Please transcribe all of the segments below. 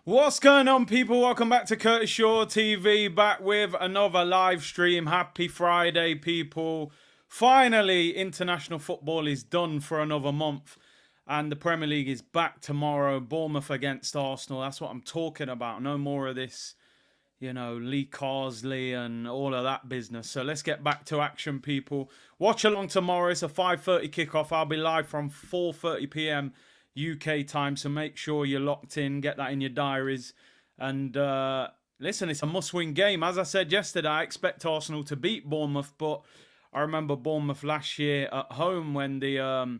What's going on, people? Welcome back to Curtis Shaw TV, back with another live stream. Happy Friday, people. Finally, international football is done for another month and the Premier League is back tomorrow. Bournemouth against Arsenal. That's what I'm talking about. No more of this, Lee Carsley and all of that business. So let's get back to action, people. Watch along tomorrow. It's a 5:30 kickoff. I'll be live from 4:30 p.m. UK time, so make sure you're locked in, get that in your diaries. And listen, it's a must-win game. As I said yesterday, I expect Arsenal to beat Bournemouth, but I remember Bournemouth last year at home when the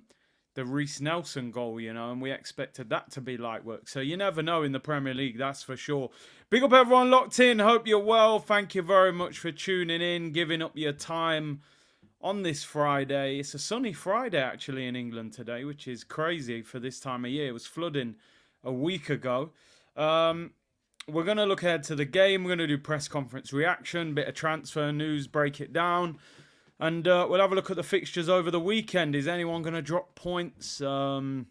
Reece Nelson goal, and we expected that to be light work. So you never know in the Premier League, that's for sure. Big up everyone locked in. Hope you're well. Thank you very much for tuning in, giving up your time on this Friday. It's a sunny Friday actually in England today, which is crazy for this time of year. It was flooding a week ago. We're going to look ahead to the game. We're going to do press conference reaction, bit of transfer news, break it down. And we'll have a look at the fixtures over the weekend. Is anyone going to drop points? Listen,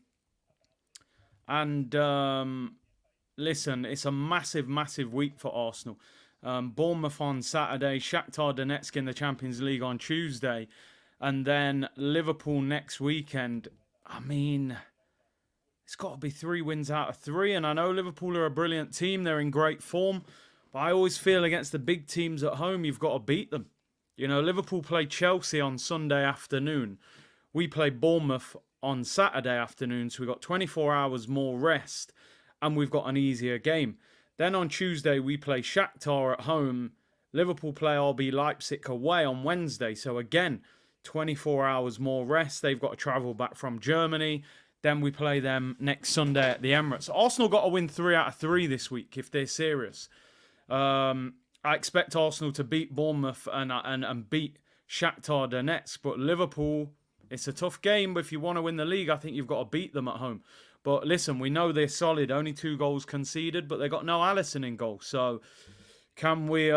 it's a massive, massive week for Arsenal. Bournemouth on Saturday, Shakhtar Donetsk in the Champions League on Tuesday, and then Liverpool next weekend. I mean, it's got to be 3 wins out of 3, and I know Liverpool are a brilliant team. They're in great form, but I always feel against the big teams at home, you've got to beat them. Liverpool play Chelsea on Sunday afternoon. We play Bournemouth on Saturday afternoon, so we've got 24 hours more rest, and we've got an easier game. Then on Tuesday, we play Shakhtar at home. Liverpool play RB Leipzig away on Wednesday. So again, 24 hours more rest. They've got to travel back from Germany. Then we play them next Sunday at the Emirates. Arsenal got to win 3 out of 3 this week if they're serious. I expect Arsenal to beat Bournemouth and beat Shakhtar Donetsk. But Liverpool, it's a tough game. But if you want to win the league, I think you've got to beat them at home. But listen, we know they're solid. Only 2 goals conceded, but they got no Alisson in goal. So can we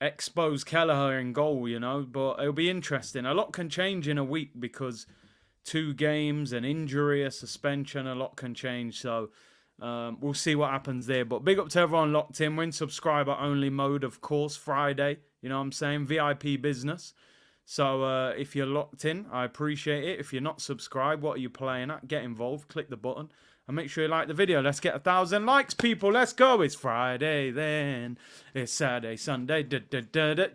expose Kelleher in goal, But it'll be interesting. A lot can change in a week because 2 games, an injury, a suspension, a lot can change. So we'll see what happens there. But big up to everyone locked in. We're in subscriber-only mode, of course, Friday. You know what I'm saying? VIP business. So if you're locked in, I appreciate it. If you're not subscribed, what are you playing at? Get involved. Click the button. And make sure you like the video. Let's get 1,000 likes, people. Let's go. It's Friday then. It's Saturday, Sunday.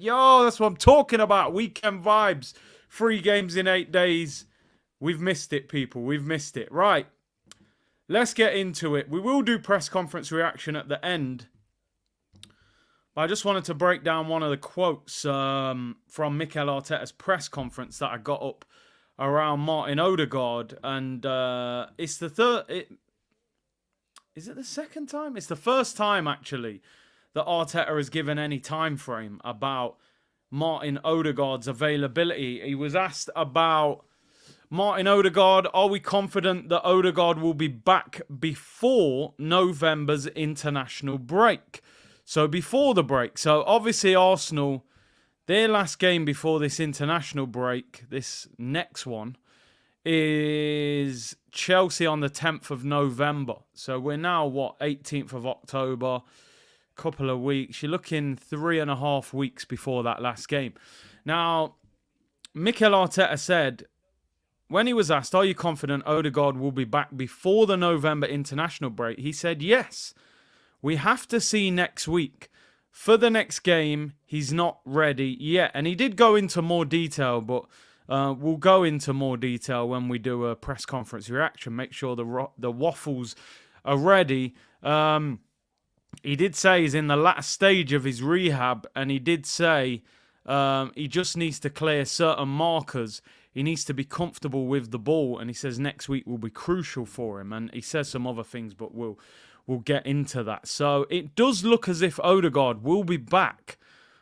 Yo, that's what I'm talking about. Weekend vibes. 3 games in 8 days. We've missed it, people. We've missed it. Right. Let's get into it. We will do press conference reaction at the end. I just wanted to break down one of the quotes from Mikel Arteta's press conference that I got up around Martin Odegaard. And it's the third... Is it the second time? It's the first time, actually, that Arteta has given any time frame about Martin Odegaard's availability. He was asked about Martin Odegaard. Are we confident that Odegaard will be back before November's international break? So before the break. So obviously Arsenal, their last game before this international break, this next one, is Chelsea on the 10th of November. So we're now, 18th of October, couple of weeks. You're looking 3.5 weeks before that last game. Now, Mikel Arteta said, when he was asked, are you confident Odegaard will be back before the November international break? He said, yes. We have to see next week. For the next game, he's not ready yet. And he did go into more detail, but we'll go into more detail when we do a press conference reaction. Make sure the waffles are ready. He did say he's in the last stage of his rehab, and he did say he just needs to clear certain markers. He needs to be comfortable with the ball, and he says next week will be crucial for him. And he says some other things, but we'll get into that. So it does look as if Odegaard will be back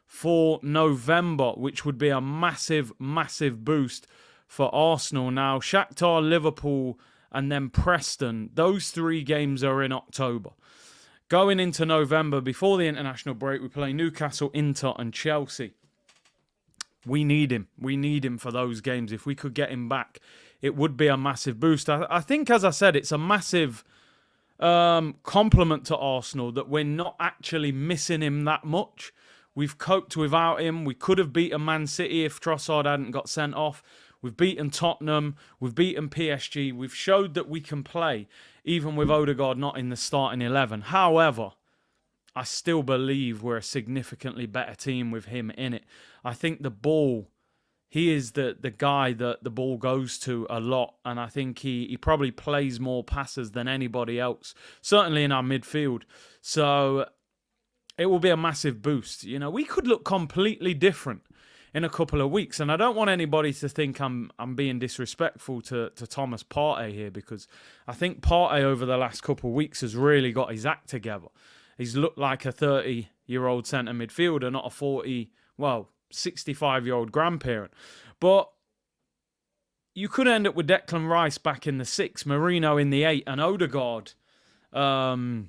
for November, which would be a massive, massive boost for Arsenal. Now, Shakhtar, Liverpool, and then Preston, those 3 games are in October. Going into November, before the international break, we play Newcastle, Inter, and Chelsea. We need him. We need him for those games. If we could get him back, it would be a massive boost. I think, as I said, it's a massive compliment to Arsenal that we're not actually missing him that much. We've coped without him. We could have beaten Man City if Trossard hadn't got sent off. We've beaten Tottenham. We've beaten PSG. We've showed that we can play, even with Odegaard not in the starting 11. However, I still believe we're a significantly better team with him in it. I think the ball, he is the guy that the ball goes to a lot. And I think he probably plays more passes than anybody else, certainly in our midfield. So it will be a massive boost. You know, we could look completely different in a couple of weeks. And I don't want anybody to think I'm being disrespectful to Thomas Partey here, because I think Partey over the last couple of weeks has really got his act together. He's looked like a 30-year-old centre midfielder, not a 65-year-old grandparent. But you could end up with Declan Rice back in the 6, Marino in the 8, and Odegaard, in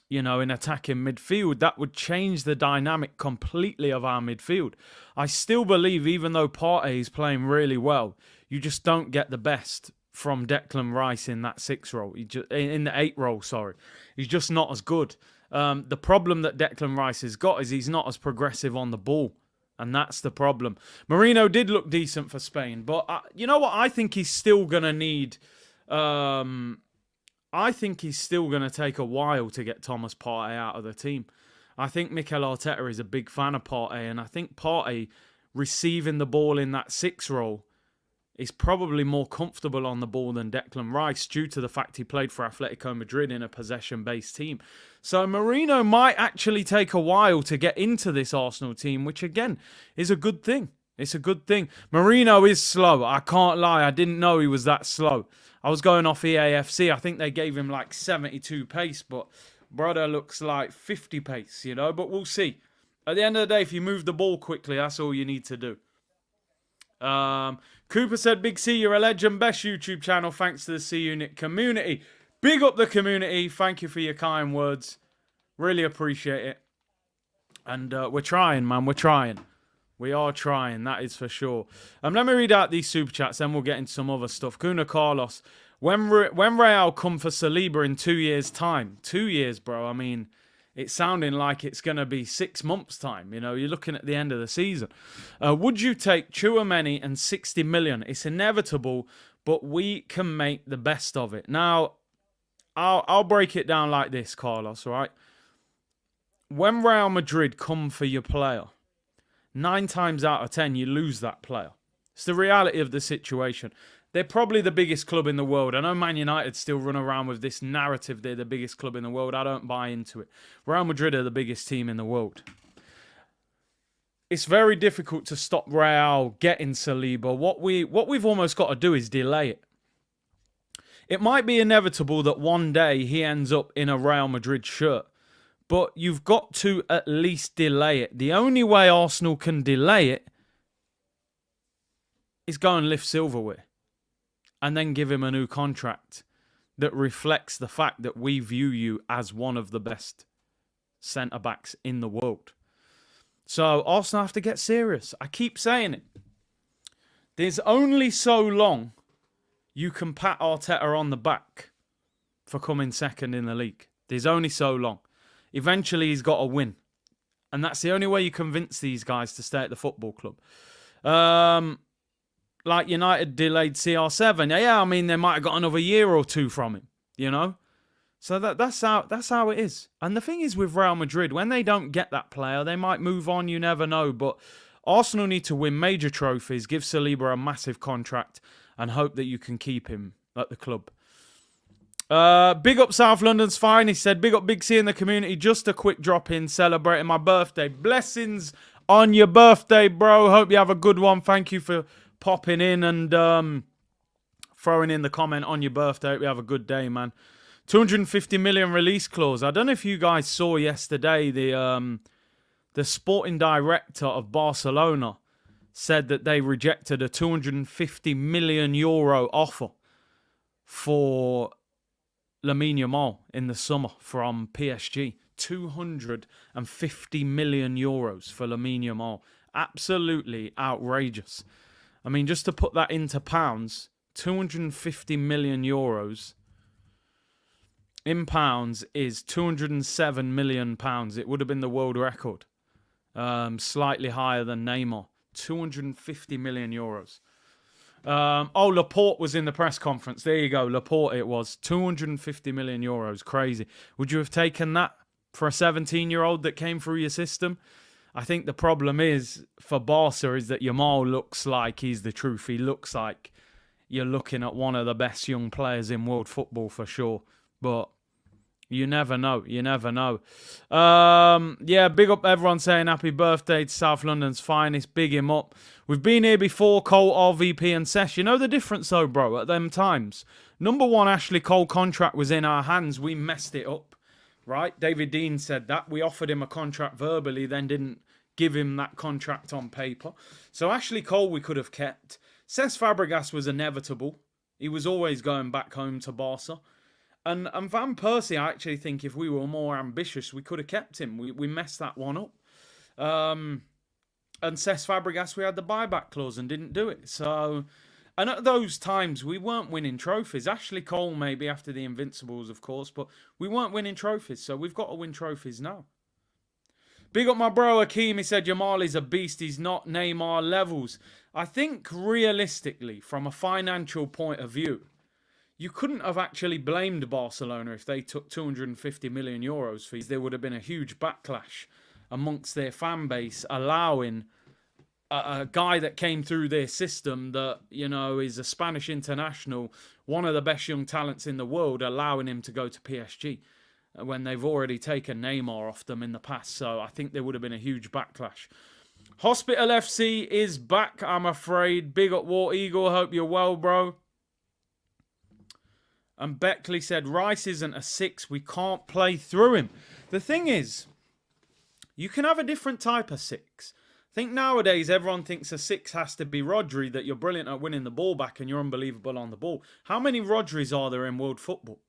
attacking midfield. That would change the dynamic completely of our midfield. I still believe, even though Partey is playing really well, you just don't get the best from Declan Rice in that 6 role. In the 8 role, sorry. He's just not as good. The problem that Declan Rice has got is he's not as progressive on the ball. And that's the problem. Marino did look decent for Spain. But you know what? I think he's still going to need... I think he's still going to take a while to get Thomas Partey out of the team. I think Mikel Arteta is a big fan of Partey. And I think Partey receiving the ball in that 6 role is probably more comfortable on the ball than Declan Rice, due to the fact he played for Atletico Madrid in a possession-based team. So Marino might actually take a while to get into this Arsenal team, which again is a good thing. It's a good thing. Marino is slow. I can't lie. I didn't know he was that slow. I was going off EAFC. I think they gave him like 72 pace, but brother looks like 50 pace, you know. But we'll see. At the end of the day, if you move the ball quickly, that's all you need to do. Cooper said, Big C, you're a legend. Best YouTube channel. Thanks to the C Unit community. Big up the community. Thank you for your kind words. Really appreciate it. And we're trying, man. We're trying. We are trying. That is for sure. Let me read out these super chats, then we'll get into some other stuff. Kuna Carlos. When Real come for Saliba in 2 years' time? 2 years, bro. I mean, it's sounding like it's going to be 6 months' time. You know, you're looking at the end of the season. Would you take Tchouaméni and 60 million? It's inevitable, but we can make the best of it. Now, I'll break it down like this, Carlos, all right? When Real Madrid come for your player, 9 times out of 10, you lose that player. It's the reality of the situation. They're probably the biggest club in the world. I know Man United still run around with this narrative they're the biggest club in the world. I don't buy into it. Real Madrid are the biggest team in the world. It's very difficult to stop Real getting Saliba. What we've almost got to do is delay it. It might be inevitable that one day he ends up in a Real Madrid shirt. But you've got to at least delay it. The only way Arsenal can delay it is go and lift silverware. And then give him a new contract that reflects the fact that we view you as one of the best centre-backs in the world. So Arsenal have to get serious. I keep saying it. There's only so long you can pat Arteta on the back for coming second in the league. There's only so long. Eventually he's got to win. And that's the only way you convince these guys to stay at the football club. Like United delayed CR7. Yeah, I mean, they might have got another year or 2 from him, you know? So that's how it is. And the thing is with Real Madrid, when they don't get that player, they might move on, you never know. But Arsenal need to win major trophies, give Saliba a massive contract, and hope that you can keep him at the club. Big up South London's fine. He said, big up Big C in the community. Just a quick drop in celebrating my birthday. Blessings on your birthday, bro. Hope you have a good one. Thank you for popping in and throwing in the comment on your birthday. Hope you have a good day, man. 250 million release clause. I don't know if you guys saw yesterday the sporting director of Barcelona said that they rejected a 250 million euro offer for Lamine Yamal in the summer from PSG. 250 million euros for Lamine Yamal. Absolutely outrageous. I mean, just to put that into pounds, 250 million euros in pounds is £207 million. It would have been the world record. Slightly higher than Neymar. 250 million euros. Laporte was in the press conference. There you go. Laporte it was. 250 million euros. Crazy. Would you have taken that for a 17-year-old that came through your system? I think the problem is for Barca is that Yamal looks like he's the truth. He looks like you're looking at one of the best young players in world football for sure. But you never know. You never know. Yeah, big up everyone saying happy birthday to South London's finest. Big him up. We've been here before, Cole, RVP and Sesh. You know the difference though, bro, at them times. Number one, Ashley Cole contract was in our hands. We messed it up, right? David Dean said that. We offered him a contract verbally, then didn't give him that contract on paper. So Ashley Cole we could have kept. Cesc Fabregas was inevitable. He was always going back home to Barca. And Van Persie, I actually think if we were more ambitious, we could have kept him. We messed that one up. And Cesc Fabregas, we had the buyback clause and didn't do it. So, and at those times, we weren't winning trophies. Ashley Cole maybe after the Invincibles, of course, but we weren't winning trophies. So we've got to win trophies now. Big up my bro Akeem. He said Yamal is a beast. He's not Neymar levels. I think realistically, from a financial point of view, you couldn't have actually blamed Barcelona if they took 250 million euros fees. There would have been a huge backlash amongst their fan base, allowing a guy that came through their system that, you know, is a Spanish international, one of the best young talents in the world, allowing him to go to PSG when they've already taken Neymar off them in the past. So I think there would have been a huge backlash. Hospital FC is back, I'm afraid. Big up War Eagle. Hope you're well, bro. And Beckley said, Rice isn't a 6. We can't play through him. The thing is, you can have a different type of 6. I think nowadays everyone thinks a 6 has to be Rodri, that you're brilliant at winning the ball back and you're unbelievable on the ball. How many Rodris are there in world football?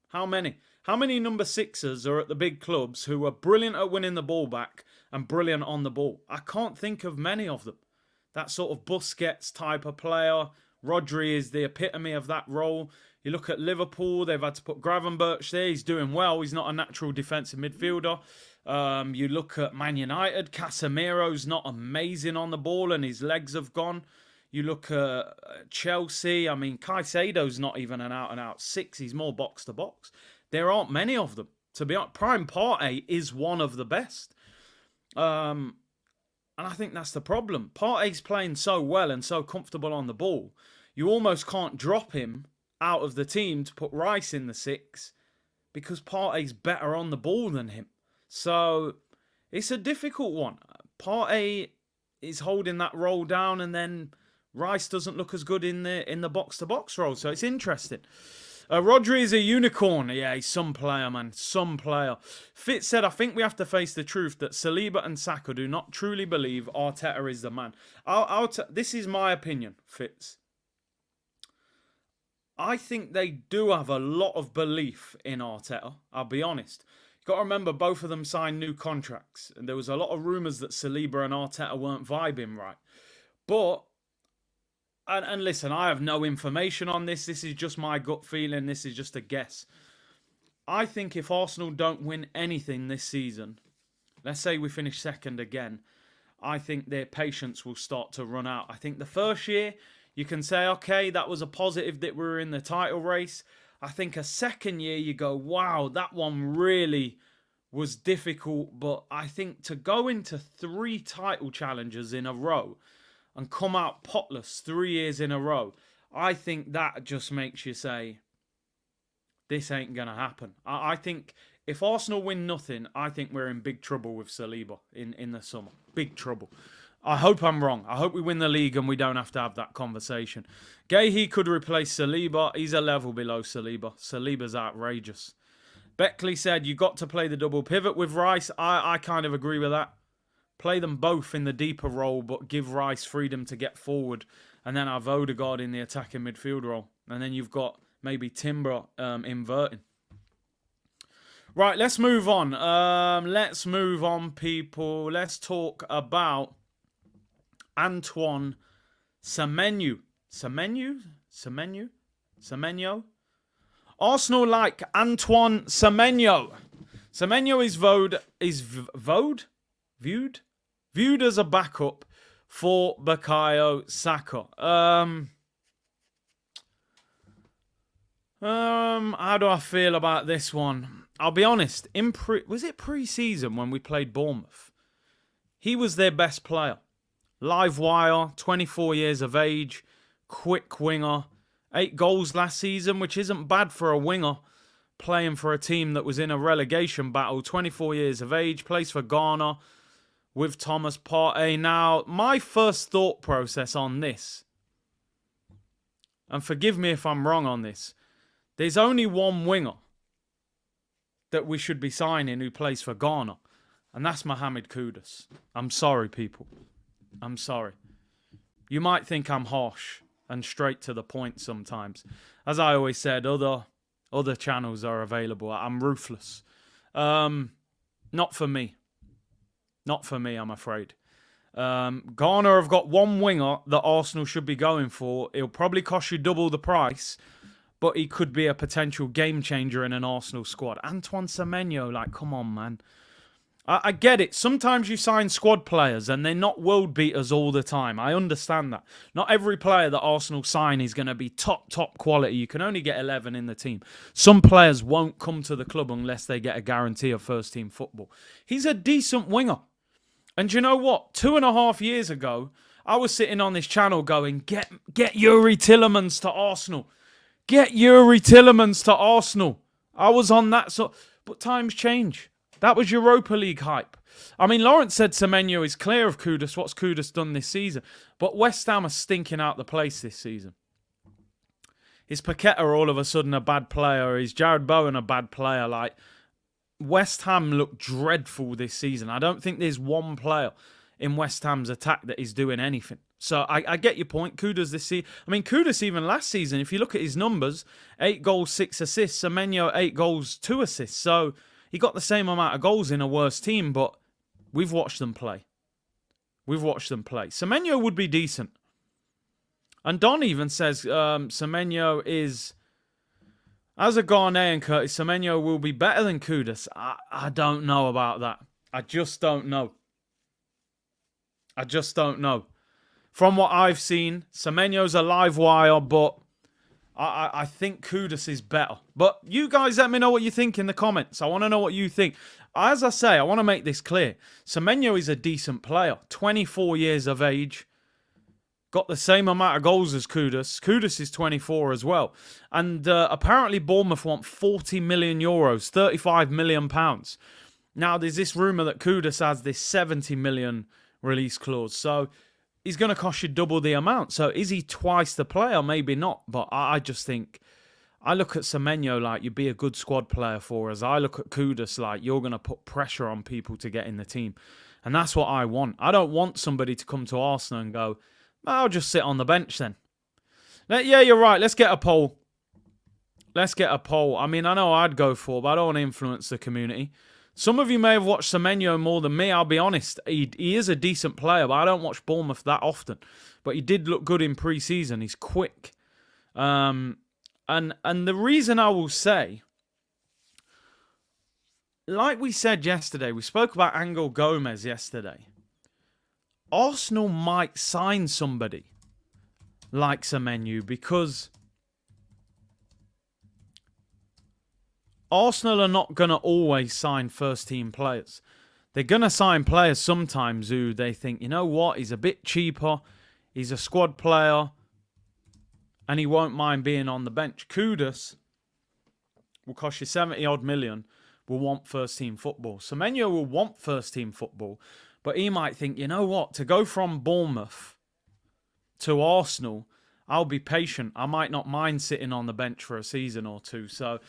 How many? How many number 6s are at the big clubs who are brilliant at winning the ball back and brilliant on the ball? I can't think of many of them. That sort of Busquets type of player. Rodri is the epitome of that role. You look at Liverpool, they've had to put Gravenberch there. He's doing well. He's not a natural defensive midfielder. You look at Man United, Casemiro's not amazing on the ball and his legs have gone. You look at Chelsea, I mean, Caicedo's not even an out-and-out 6. He's more box-to-box. There aren't many of them. To be honest, Prime Partey is one of the best. And I think that's the problem. Partey's playing so well and so comfortable on the ball. You almost can't drop him out of the team to put Rice in the 6 because Partey's better on the ball than him. So it's a difficult one. Partey is holding that role down and then Rice doesn't look as good in the box-to-box role. So it's interesting. Rodri is a unicorn. Yeah, he's some player, man. Some player. Fitz said, I think we have to face the truth that Saliba and Saka do not truly believe Arteta is the man. This is my opinion, Fitz. I think they do have a lot of belief in Arteta. I'll be honest. You've got to remember, both of them signed new contracts. And there was a lot of rumours that Saliba and Arteta weren't vibing right. But, and listen, I have no information on this. This is just my gut feeling. This is just a guess. I think if Arsenal don't win anything this season, let's say we finish second again, I think their patience will start to run out. I think the first year, you can say, okay, that was a positive that we were in the title race. I think a second year you go, wow, that one really was difficult. But I think to go into 3 title challenges in a row and come out potless 3 years in a row, I think that just makes you say, this ain't going to happen. I think if Arsenal win nothing, I think we're in big trouble with Saliba in the summer. Big trouble. I hope I'm wrong. I hope we win the league and we don't have to have that conversation. Gahey could replace Saliba. He's a level below Saliba. Saliba's outrageous. Beckley said, you got to play the double pivot with Rice. I kind of agree with that. Play them both in the deeper role, but give Rice freedom to get forward. And then have Odegaard in the attacking midfield role. And then you've got maybe Timber inverting. Right, let's move on. Let's move on, people. Let's talk about Antoine Semenyo. Semenyo? Arsenal like Antoine Semenyo. Semenyo is viewed as a backup for Bukayo Saka. How do I feel about this one? I'll be honest. Was it pre-season when we played Bournemouth? He was their best player. Live wire, 24 years of age, quick winger, 8 goals last season, which isn't bad for a winger playing for a team that was in a relegation battle. 24 years of age, plays for Ghana with Thomas Partey. Now, my first thought process on this, and forgive me if I'm wrong on this, there's only one winger that we should be signing who plays for Ghana, and that's Mohamed Kudus. I'm sorry, people. I'm sorry. You might think I'm harsh and straight to the point sometimes. As I always said, other channels are available. I'm ruthless. Not for me. Not for me, I'm afraid. Ghana have got one winger that Arsenal should be going for. It'll probably cost you double the price, but he could be a potential game changer in an Arsenal squad. Antoine Semenyo, like, come on, man. I get it. Sometimes you sign squad players and they're not world beaters all the time. I understand that. Not every player that Arsenal sign is going to be top quality. You can only get 11 in the team. Some players won't come to the club unless they get a guarantee of first-team football. He's a decent winger. And you know what? 2.5 years ago, I was sitting on this channel going, get Yuri Tillemans to Arsenal. Get Yuri Tillemans to Arsenal. I was on that sort. But times change. That was Europa League hype. I mean, Lawrence said Semenyo is clear of Kudus. What's Kudus done this season? But West Ham are stinking out the place this season. Is Paqueta all of a sudden a bad player? Is Jared Bowen a bad player? Like, West Ham look dreadful this season. I don't think there's one player in West Ham's attack that is doing anything. So I get your point. Kudus this season. I mean, Kudus even last season, if you look at his numbers, 8 goals, 6 assists. Semenyo, 8 goals, 2 assists. So he got the same amount of goals in a worse team, but we've watched them play. We've watched them play. Semenyo would be decent. And Don even says Semenyo is, as a Ghanaian, Curtis, Semenyo will be better than Kudus. I don't know about that. I just don't know. I just don't know. From what I've seen, Semenyo's a live wire, but I think Kudus is better. But you guys let me know what you think in the comments. I want to know what you think. As I say, I want to make this clear. Semenyo is a decent player. 24 years of age. Got the same amount of goals as Kudus. Kudus is 24 as well. And apparently Bournemouth want 40 million euros. 35 million pounds. Now, there's this rumour that Kudus has this 70 million release clause. So he's going to cost you double the amount. So is he twice the player? Maybe not. But I just think, I look at Semenyo like you'd be a good squad player for us. I look at Kudus like you're going to put pressure on people to get in the team. And that's what I want. I don't want somebody to come to Arsenal and go, I'll just sit on the bench then. Yeah, you're right. Let's get a poll. Let's get a poll. I mean, I know I'd go for, but I don't want to influence the community. Some of you may have watched Semenyo more than me, I'll be honest. He is a decent player, but I don't watch Bournemouth that often. But he did look good in pre-season. He's quick. And the reason I will say, like we said yesterday, we spoke about Angel Gomez yesterday. Arsenal might sign somebody like Semenyo because Arsenal are not going to always sign first-team players. They're going to sign players sometimes who they think, you know what, he's a bit cheaper, he's a squad player, and he won't mind being on the bench. Kudus will cost you 70-odd million, will want first-team football. Semenyo will want first-team football, but he might think, you know what, to go from Bournemouth to Arsenal, I'll be patient. I might not mind sitting on the bench for a season or two. So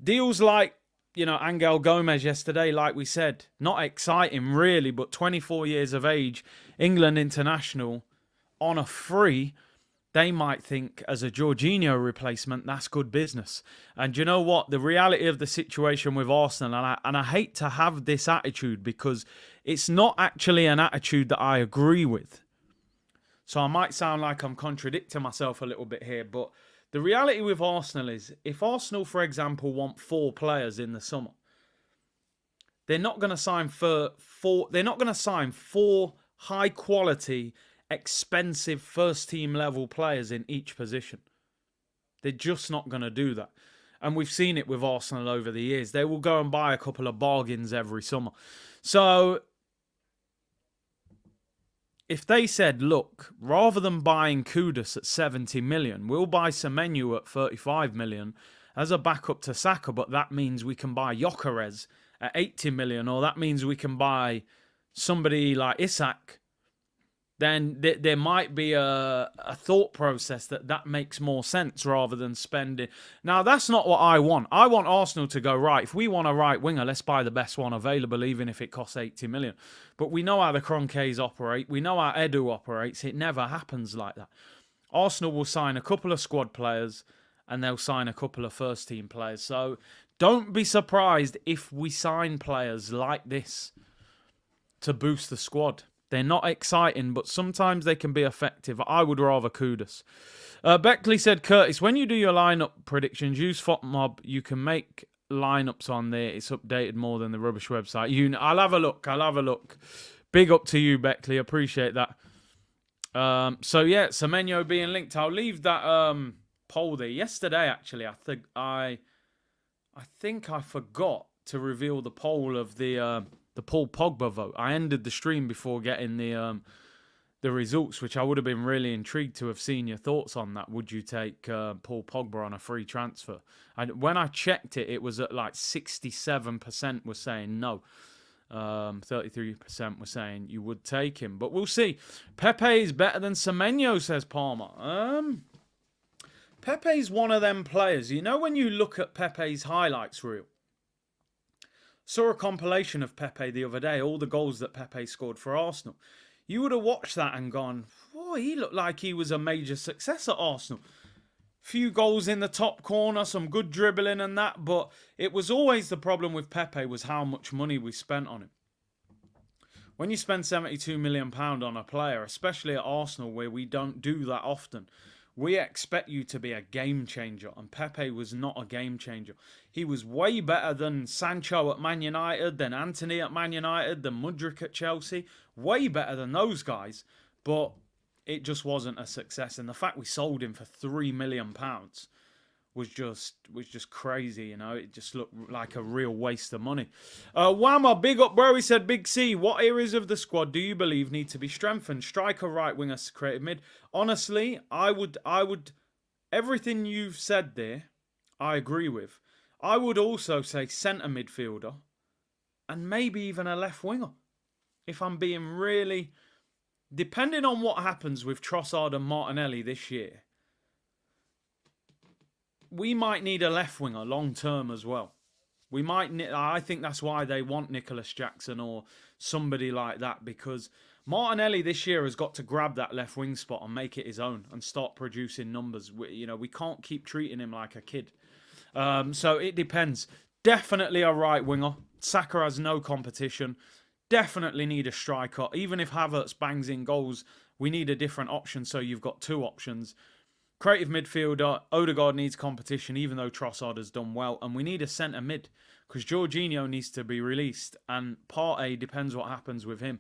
deals like, you know, Angel Gomez yesterday, like we said, not exciting really, but 24 years of age, England international, on a free, they might think as a Jorginho replacement, that's good business. And you know what? The reality of the situation with Arsenal, and I hate to have this attitude because it's not actually an attitude that I agree with. So I might sound like I'm contradicting myself a little bit here, but The reality with Arsenal is, if Arsenal, for example, want 4 players in the summer, they're not going to sign They're not going to sign 4 high quality, expensive first team level players in each position. They're just not going to do that. And we've seen it with Arsenal over the years. They will go and buy a couple of bargains every summer. So if they said, look, rather than buying Kudus at 70 million, we'll buy Semenyo at 35 million as a backup to Saka, but that means we can buy Gyökeres at 80 million, or that means we can buy somebody like Isak, then there might be a thought process that makes more sense rather than spending. Now, that's not what I want. I want Arsenal to go, right, if we want a right winger, let's buy the best one available, even if it costs 80 million. But we know how the Kroenkes operate. We know how Edu operates. It never happens like that. Arsenal will sign a couple of squad players and they'll sign a couple of first-team players. So don't be surprised if we sign players like this to boost the squad. They're not exciting, but sometimes they can be effective. I would rather Kudus. Beckley said, Curtis, when you do your lineup predictions, use FOTMob. You can make lineups on there. It's updated more than the rubbish website. I'll have a look. Big up to you, Beckley. Appreciate that. So, yeah, Semenyo being linked. I'll leave that poll there. Yesterday, actually, I think I forgot to reveal the poll of the Paul Pogba vote. I ended the stream before getting the results, which I would have been really intrigued to have seen your thoughts on that. Would you take Paul Pogba on a free transfer? And when I checked it, it was at like 67% were saying no. 33% were saying you would take him. But we'll see. Pepe is better than Semenyo, says Palmer. Pepe's one of them players. You know, when you look at Pepe's highlights reel, saw a compilation of Pepe the other day, all the goals that Pepe scored for Arsenal. You would have watched that and gone, oh, he looked like he was a major success at Arsenal. Few goals in the top corner, some good dribbling and that, but it was always the problem with Pepe was how much money we spent on him. When you spend £72 million on a player, especially at Arsenal where we don't do that often, we expect you to be a game changer, and Pepe was not a game changer. He was way better than Sancho at Man United, than Antony at Man United, than Mudryk at Chelsea. Way better than those guys, but it just wasn't a success. And the fact we sold him for £3 million was just crazy, you know. It just looked like a real waste of money. Whammer, big up, bro. He said, Big C, what areas of the squad do you believe need to be strengthened? Striker, right winger, creative mid. Honestly, I would everything you've said there, I agree with. I would also say centre midfielder and maybe even a left winger. If I'm being really, depending on what happens with Trossard and Martinelli this year, we might need a left winger long term as well. We might. I think that's why they want Nicholas Jackson or somebody like that, because Martinelli this year has got to grab that left wing spot and make it his own and start producing numbers. We can't keep treating him like a kid. So it depends. Definitely a right winger. Saka has no competition. Definitely need a striker. Even if Havertz bangs in goals, we need a different option, so you've got 2 options. Creative midfielder, Odegaard needs competition, even though Trossard has done well. And we need a centre mid, because Jorginho needs to be released. And Partey depends what happens with him.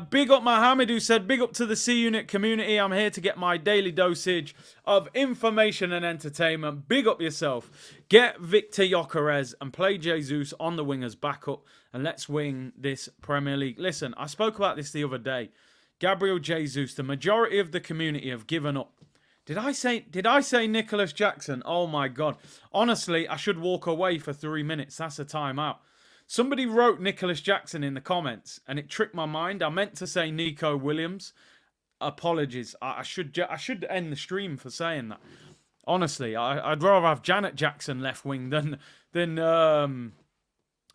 Big up Mohammed, who said, big up to the C-Unit community. I'm here to get my daily dosage of information and entertainment. Big up yourself. Get Victor Gyökeres and play Jesus on the wingers back up. And let's win this Premier League. Listen, I spoke about this the other day. Gabriel Jesus, the majority of the community have given up. Did I say Nicholas Jackson? Oh my God. Honestly, I should walk away for 3 minutes. That's a timeout. Somebody wrote Nicholas Jackson in the comments and it tricked my mind. I meant to say Nico Williams. Apologies. I should end the stream for saying that. Honestly, I'd rather have Janet Jackson left wing than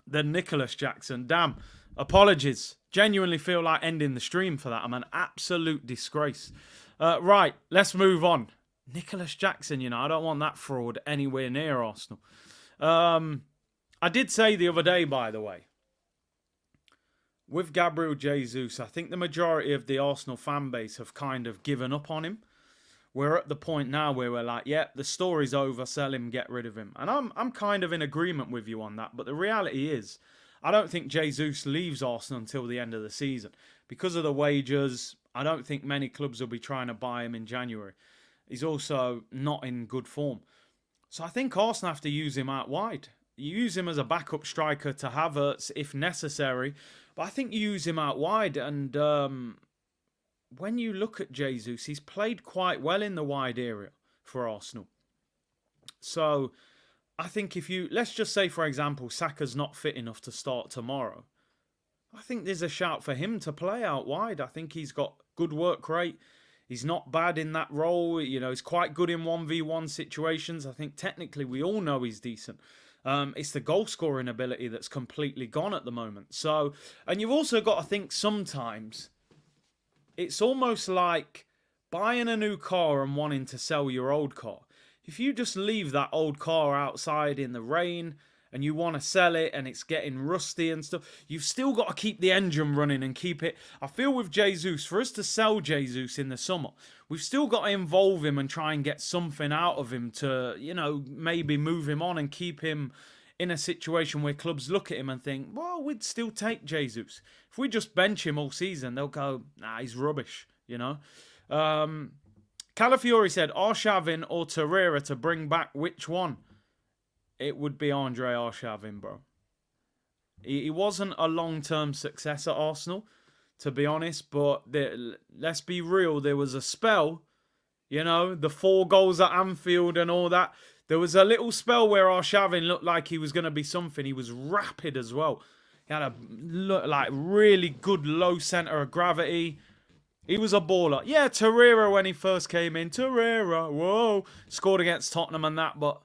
Nicholas Jackson. Damn. Apologies. Genuinely feel like ending the stream for that. I'm an absolute disgrace. Right, let's move on. Nicholas Jackson, I don't want that fraud anywhere near Arsenal. I did say the other day, by the way, with Gabriel Jesus, I think the majority of the Arsenal fan base have kind of given up on him. we're at the point now where we're like, yeah, the story's over, sell him, get rid of him. And I'm kind of in agreement with you on that. But the reality is, I don't think Jesus leaves Arsenal until the end of the season. Because of the wages, I don't think many clubs will be trying to buy him in January. He's also not in good form. So I think Arsenal have to use him out wide. You use him as a backup striker to Havertz if necessary. But I think you use him out wide. And when you look at Jesus, he's played quite well in the wide area for Arsenal. So I think if you, let's just say, for example, Saka's not fit enough to start tomorrow. I think there's a shout for him to play out wide. I think he's got good work rate. He's not bad in that role. You know, he's quite good in 1v1 situations. I think technically we all know he's decent. It's the goal scoring ability that's completely gone at the moment. So, and you've also got to think sometimes it's almost like buying a new car and wanting to sell your old car. If you just leave that old car outside in the rain and you want to sell it and it's getting rusty and stuff, you've still got to keep the engine running and keep it. I feel with Jesus, for us to sell Jesus in the summer, we've still got to involve him and try and get something out of him to, you know, maybe move him on and keep him in a situation where clubs look at him and think, well, we'd still take Jesus. If we just bench him all season, they'll go, nah, he's rubbish, you know. Calafiori said, Arshavin or Torreira to bring back, which one? It would be Andre Arshavin, bro. He wasn't a long-term success at Arsenal, to be honest, but let's be real, there was a spell, you know, the 4 goals at Anfield and all that. There was a little spell where Arshavin looked like he was going to be something. He was rapid as well. He had a like really good low centre of gravity. He was a baller. Yeah, Torreira when he first came in. Torreira, whoa. Scored against Tottenham and that, but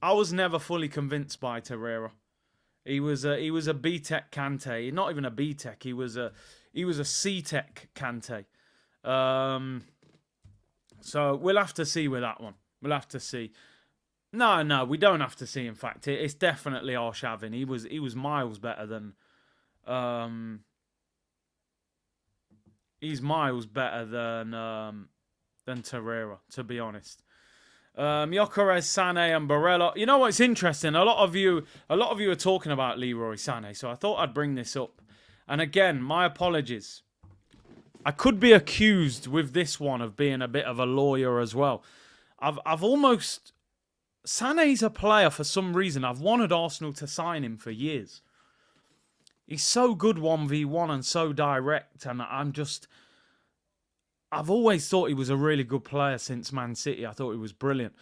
I was never fully convinced by Torreira. He was a B-Tech Kante. Not even a B-Tech. He was a C-Tech Kante. So we'll have to see with that one. We'll have to see. No, we don't have to see. In fact, it's definitely Arshavin. He was miles better than. He's miles better than Torreira, to be honest. Gyökeres, Sane, and Barella. You know what's interesting? A lot of you are talking about Leroy Sane, so I thought I'd bring this up. And again, my apologies. I could be accused with this one of being a bit of a lawyer as well. I've almost. Sane's a player for some reason. I've wanted Arsenal to sign him for years. He's so good 1v1 and so direct, and I've always thought he was a really good player since Man City. I thought he was brilliant.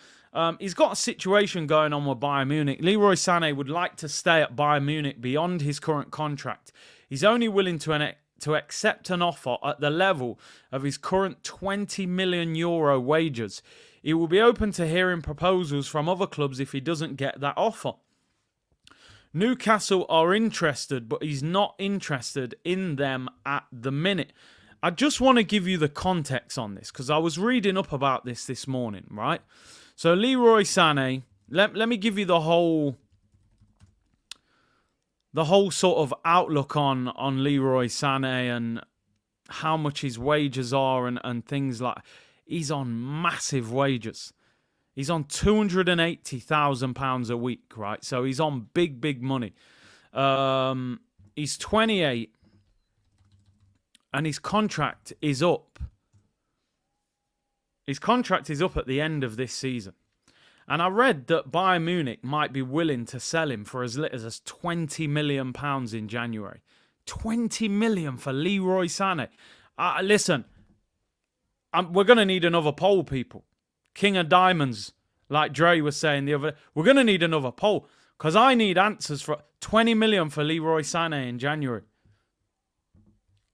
He's got a situation going on with Bayern Munich. Leroy Sane would like to stay at Bayern Munich beyond his current contract. He's only willing to accept an offer at the level of his current €20 million wages. He will be open to hearing proposals from other clubs if he doesn't get that offer. Newcastle are interested, but he's not interested in them at the minute. I just want to give you the context on this because I was reading up about this morning, right? So Leroy Sane, let me give you the whole sort of outlook on Leroy Sane and how much his wages are and things like. He's on massive wages. He's on £280,000 a week, right? So he's on big money. He's 28. And his contract is up. His contract is up at the end of this season. And I read that Bayern Munich might be willing to sell him for as little as £20 million in January. 20 million for Leroy Sane. Listen, we're going to need another poll, people. King of Diamonds, like Dre was saying the other day. We're going to need another poll. Because I need answers for 20 million for Leroy Sane in January.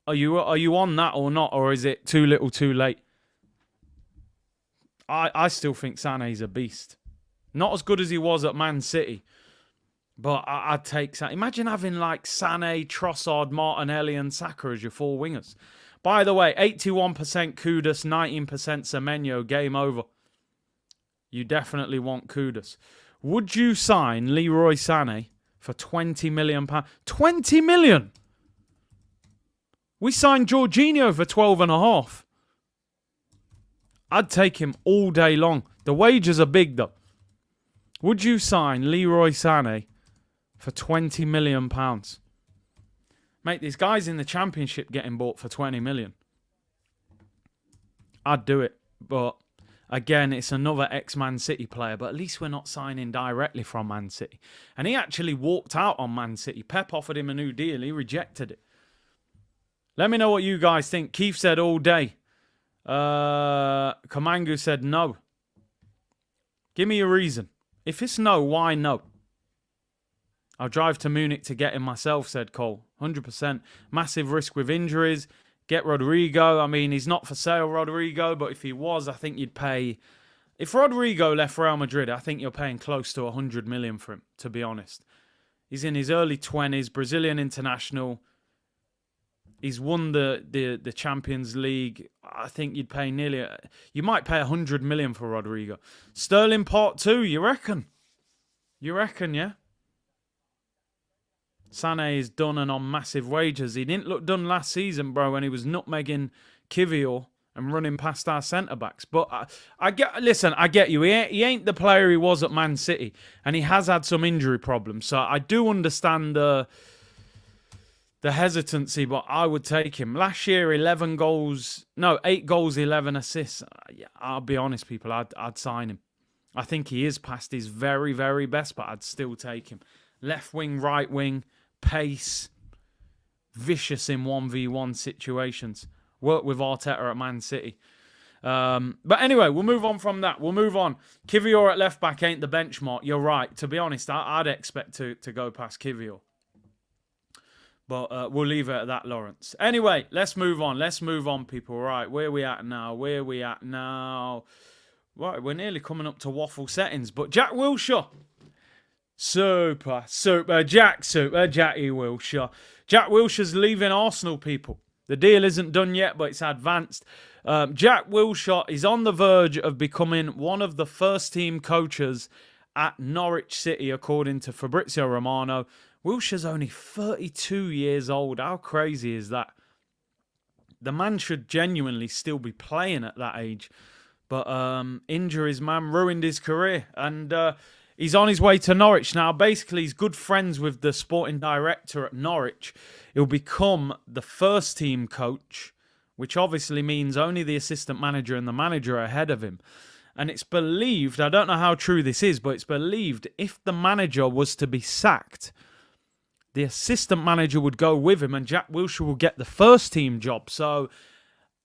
Are you on that or not? Or is it too little too late? I still think Sane's a beast. Not as good as he was at Man City. But I'd take Sane. Imagine having like Sane, Trossard, Martinelli and Saka as your 4 wingers. By the way, 81% Kudus, 19% Semenyo, game over. You definitely want Kudus. Would you sign Leroy Sane for £20 million? 20 million? We signed Jorginho for 12.5. I'd take him all day long. The wages are big, though. Would you sign Leroy Sane for £20 million? Mate, this guy's in the Championship getting bought for 20 million. I'd do it. But, again, it's another ex-Man City player. But at least we're not signing directly from Man City. And he actually walked out on Man City. Pep offered him a new deal. He rejected it. Let me know what you guys think. Keith said all day. Kamangu said no. Give me a reason. If it's no, why no? I'll drive to Munich to get him myself, said Cole. 100%. Massive risk with injuries. Get Rodrigo. I mean, he's not for sale, Rodrigo, but if he was, I think you'd pay... If Rodrigo left Real Madrid, I think you're paying close to 100 million for him, to be honest. He's in his early 20s, Brazilian international. He's won the Champions League. I think you'd pay nearly... You might pay 100 million for Rodrigo. Sterling Part 2, you reckon? You reckon, yeah? Sané is done and on massive wages. He didn't look done last season, bro, when he was nutmegging Kivior and running past our centre-backs. But I get you. He ain't the player he was at Man City. And he has had some injury problems. So I do understand the hesitancy, but I would take him. Last year, 8 goals, 11 assists. I'll be honest, people, I'd sign him. I think he is past his very, very best, but I'd still take him. Left wing, right wing, pace, vicious in 1v1 situations. Worked with Arteta at Man City. But anyway, we'll move on from that. We'll move on. Kivior at left back ain't the benchmark. You're right. To be honest, I'd expect to go past Kivior. But we'll leave it at that, Lawrence. Anyway, let's move on. Let's move on, people. Right, where we at now? Right, we're nearly coming up to waffle settings. But Jack Wilshere. Super Jackie Wilshere. Jack Wilshere's leaving Arsenal, people. The deal isn't done yet, but it's advanced. Jack Wilshere is on the verge of becoming one of the first-team coaches at Norwich City, according to Fabrizio Romano. Wilshere's only 32 years old. How crazy is that? The man should genuinely still be playing at that age. But injuries, man, ruined his career. And he's on his way to Norwich now. Basically, he's good friends with the sporting director at Norwich. He'll become the first-team coach, which obviously means only the assistant manager and the manager are ahead of him. And it's believed, I don't know how true this is, but it's believed if the manager was to be sacked, the assistant manager would go with him and Jack Wilshere will get the first-team job. So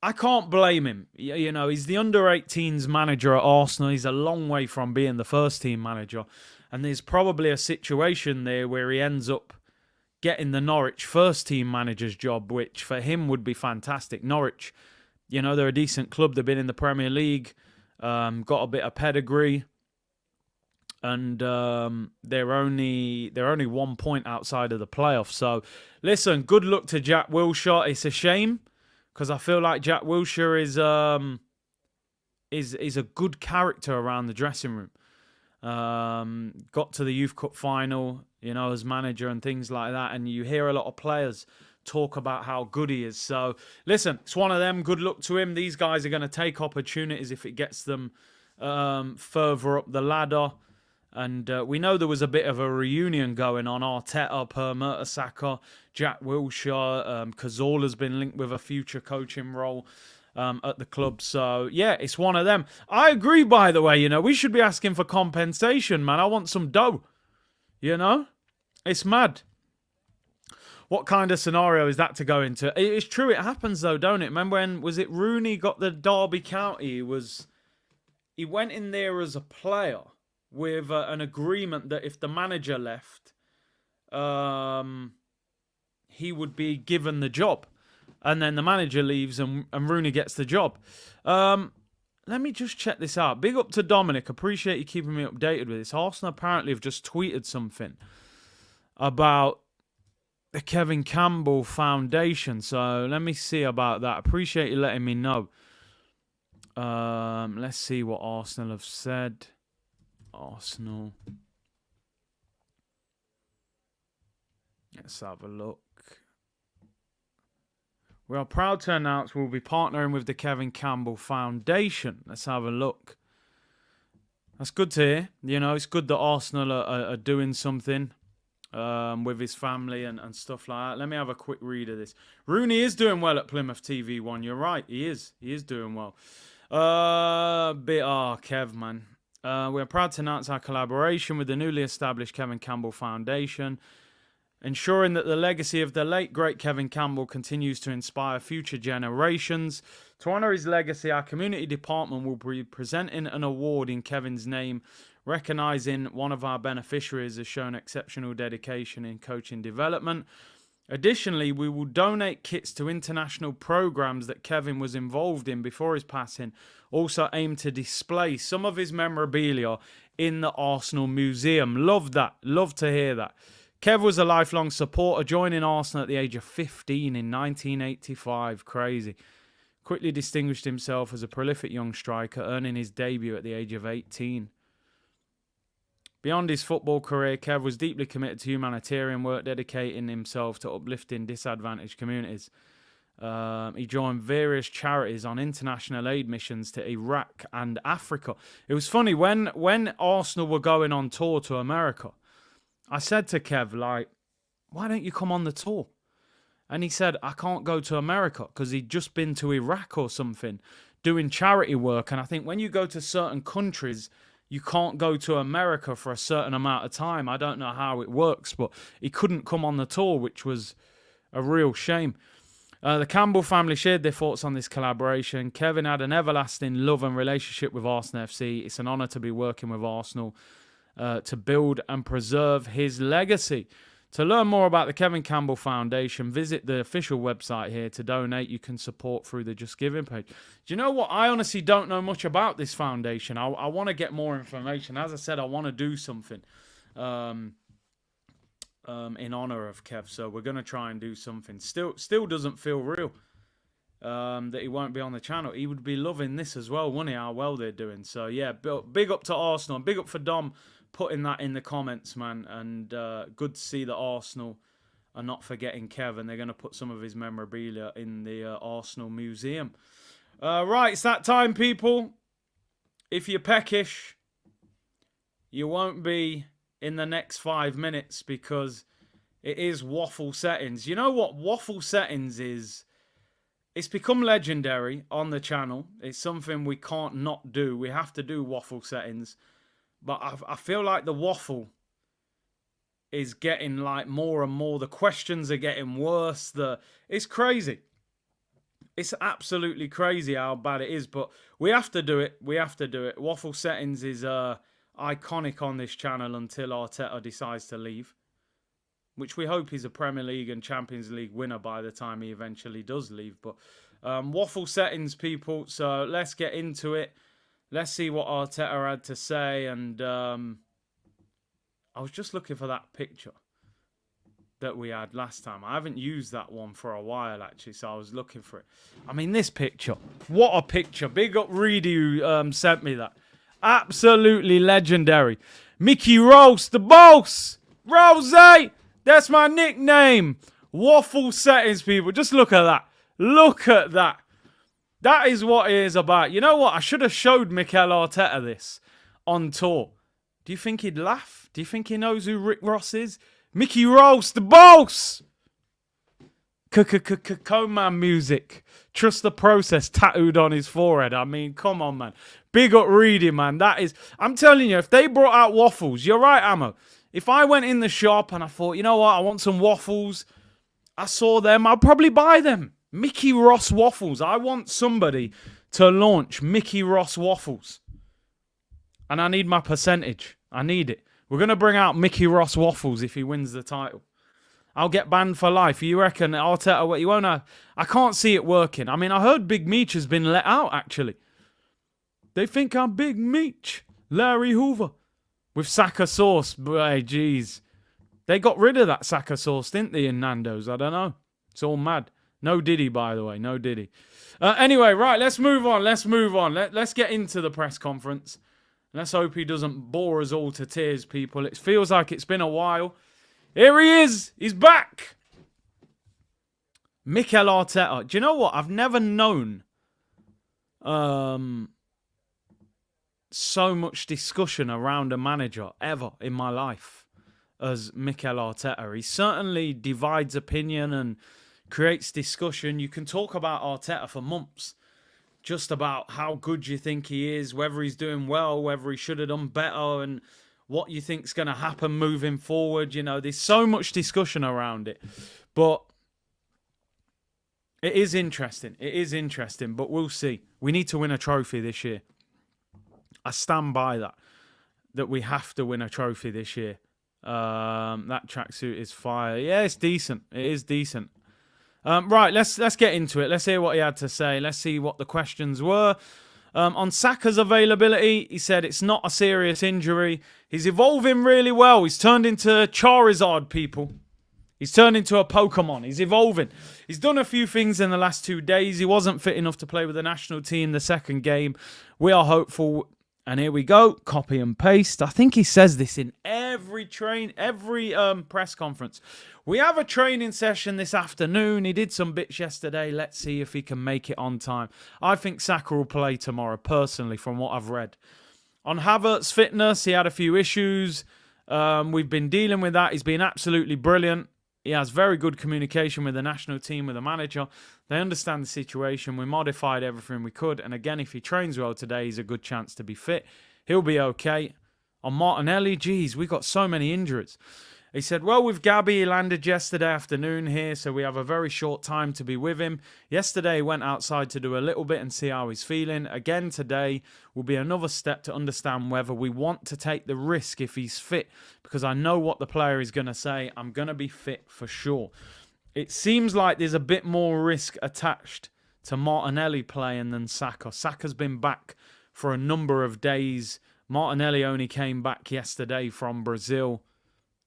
I can't blame him. You know, he's the under-18s manager at Arsenal. He's a long way from being the first-team manager. And there's probably a situation there where he ends up getting the Norwich first-team manager's job, which for him would be fantastic. Norwich, you know, they're a decent club. They've been in the Premier League, got a bit of pedigree. And they're only 1 point outside of the playoffs. So, listen, good luck to Jack Wilshere. It's a shame because I feel like Jack Wilshere is a good character around the dressing room. Got to the Youth Cup final, you know, as manager and things like that. And you hear a lot of players talk about how good he is. So, listen, it's one of them. Good luck to him. These guys are going to take opportunities if it gets them further up the ladder. And we know there was a bit of a reunion going on. Arteta, Per Mertesacker, Jack Wilshere, Cazorla's been linked with a future coaching role at the club. So, yeah, it's one of them. I agree, by the way, you know, we should be asking for compensation, man. I want some dough, you know? It's mad. What kind of scenario is that to go into? It's true, it happens, though, don't it? Remember when, was it Rooney got the Derby County? He went in there as a player with an agreement that if the manager left, he would be given the job. And then the manager leaves and Rooney gets the job. Let me just check this out. Big up to Dominic. Appreciate you keeping me updated with this. Arsenal apparently have just tweeted something about the Kevin Campbell Foundation. So let me see about that. Appreciate you letting me know. Let's see what Arsenal have said. Arsenal. Let's have a look. We are proud to announce we'll be partnering with the Kevin Campbell Foundation. Let's have a look. That's good to hear. You know, it's good that Arsenal are doing something with his family and stuff like that. Let me have a quick read of this. Rooney is doing well at Plymouth TV1. You're right. He is. He is doing well. Kev, man. We're proud to announce our collaboration with the newly established Kevin Campbell Foundation, ensuring that the legacy of the late, great Kevin Campbell continues to inspire future generations. To honour his legacy, our community department will be presenting an award in Kevin's name, recognising one of our beneficiaries has shown exceptional dedication in coaching development. Additionally, we will donate kits to international programmes that Kevin was involved in before his passing, also aim to display some of his memorabilia in the Arsenal Museum. Love that. Love to hear that. Kev was a lifelong supporter, joining Arsenal at the age of 15 in 1985. Crazy. Quickly distinguished himself as a prolific young striker, earning his debut at the age of 18. Beyond his football career, Kev was deeply committed to humanitarian work, dedicating himself to uplifting disadvantaged communities. He joined various charities on international aid missions to Iraq and Africa. It was funny, when Arsenal were going on tour to America, I said to Kev, like, why don't you come on the tour? And he said, I can't go to America, because he'd just been to Iraq or something doing charity work. And I think when you go to certain countries, you can't go to America for a certain amount of time. I don't know how it works, but he couldn't come on the tour, which was a real shame. The Campbell family shared their thoughts on this collaboration. Kevin had an everlasting love and relationship with Arsenal FC. It's an honour to be working with Arsenal to build and preserve his legacy. To learn more about the Kevin Campbell Foundation, visit the official website here. To donate, you can support through the Just Giving page. Do you know what? I honestly don't know much about this foundation. I want to get more information. As I said, I want to do something in honour of Kev. So we're going to try and do something. Still doesn't feel real that he won't be on the channel. He would be loving this as well, wouldn't he? How well they're doing. So yeah, big up to Arsenal. Big up for Dom putting that in the comments, man. And good to see that Arsenal are not forgetting Kevin. They're going to put some of his memorabilia in the Arsenal Museum. Right, it's that time, people. If you're peckish, you won't be in the next 5 minutes, because it is waffle settings. You know what waffle settings is? It's become legendary on the channel. It's something we can't not do. We have to do waffle settings. But I feel like the waffle is getting like more and more. The questions are getting worse. It's crazy. It's absolutely crazy how bad it is. But we have to do it. We have to do it. Waffle settings is iconic on this channel until Arteta decides to leave, which we hope he's a Premier League and Champions League winner by the time he eventually does leave. But waffle settings, people. So let's get into it. Let's see what Arteta had to say. And I was just looking for that picture that we had last time. I haven't used that one for a while, actually, so I was looking for it. I mean, this picture. What a picture. Big up Reedy who sent me that. Absolutely legendary. Mickey Rose, the boss. Rose, that's my nickname. Waffle settings, people. Just look at that. Look at that. That is what it is about. You know what? I should have showed Mikel Arteta this on tour. Do you think he'd laugh? Do you think he knows who Rick Ross is? Mickey Ross, the boss! Coman music. Trust the process tattooed on his forehead. I mean, come on, man. Big up reading, man. That is... I'm telling you, if they brought out waffles... You're right, Ammo. If I went in the shop and I thought, you know what? I want some waffles. I saw them. I'll probably buy them. Mickey Ross waffles. I want somebody to launch Mickey Ross waffles. And I need my percentage. I need it. We're going to bring out Mickey Ross waffles if he wins the title. I'll get banned for life. You reckon Arteta, you won't have... I can't see it working. I mean, I heard Big Meech has been let out, actually. They think I'm Big Meech. Larry Hoover. With Saka sauce. Hey, jeez. They got rid of that Saka sauce, didn't they, in Nando's? I don't know. It's all mad. No Diddy, by the way. No Diddy. Anyway, right, let's move on. Let's move on. Let's get into the press conference. Let's hope he doesn't bore us all to tears, people. It feels like it's been a while. Here he is. He's back. Mikel Arteta. Do you know what? I've never known so much discussion around a manager ever in my life as Mikel Arteta. He certainly divides opinion and creates discussion. You can talk about Arteta for months, just about how good you think he is, whether he's doing well, whether he should have done better, and what you think's going to happen moving forward. You know, there's so much discussion around it. But it is interesting. It is interesting, but we'll see. We need to win a trophy this year. I stand by that we have to win a trophy this year. That tracksuit is fire. Yeah, it's decent. It is decent. Right, let's get into it. Let's hear what he had to say. Let's see what the questions were. On Saka's availability, he said it's not a serious injury. He's evolving really well. He's turned into Charizard, people. He's turned into a Pokemon. He's evolving. He's done a few things in the last 2 days. He wasn't fit enough to play with the national team the second game. We are hopeful. And here we go. Copy and paste. I think he says this in every press conference. We have a training session this afternoon. He did some bits yesterday. Let's see if he can make it on time. I think Saka will play tomorrow, personally, from what I've read. On Havertz' fitness, he had a few issues. We've been dealing with that. He's been absolutely brilliant. He has very good communication with the national team, with the manager. They understand the situation. We modified everything we could. And again, if he trains well today, he's a good chance to be fit. He'll be okay. On Martinelli, geez, we got so many injuries. He said, well, with Gabby, he landed yesterday afternoon here, so we have a very short time to be with him. Yesterday, he went outside to do a little bit and see how he's feeling. Again, today will be another step to understand whether we want to take the risk if he's fit, because I know what the player is going to say. I'm going to be fit for sure. It seems like there's a bit more risk attached to Martinelli playing than Saka. Saka's been back for a number of days. Martinelli only came back yesterday from Brazil.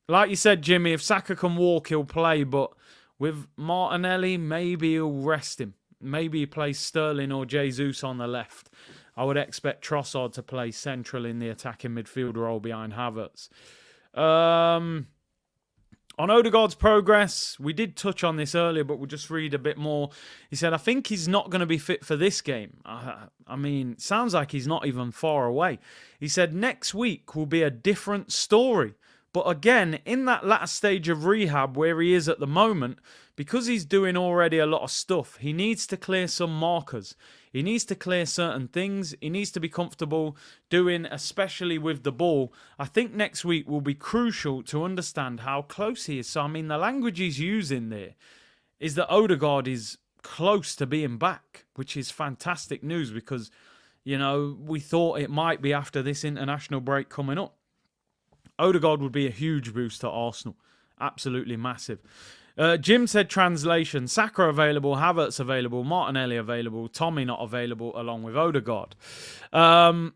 Like you said, Jimmy, if Saka can walk, he'll play. But with Martinelli, maybe he'll rest him. Maybe he plays Sterling or Jesus on the left. I would expect Trossard to play central in the attacking midfield role behind Havertz. On Odegaard's progress, we did touch on this earlier, but we'll just read a bit more. He said, I think he's not going to be fit for this game. I mean, sounds like he's not even far away. He said, next week will be a different story. But again, in that latter stage of rehab where he is at the moment, because he's doing already a lot of stuff, he needs to clear some markers. He needs to clear certain things. He needs to be comfortable doing, especially with the ball. I think next week will be crucial to understand how close he is. So, I mean, the language he's using there is that Odegaard is close to being back, which is fantastic news because, you know, we thought it might be after this international break coming up. Odegaard would be a huge boost to Arsenal. Absolutely massive. Jim said translation. Saka available, Havertz available, Martinelli available, Tommy not available along with Odegaard. On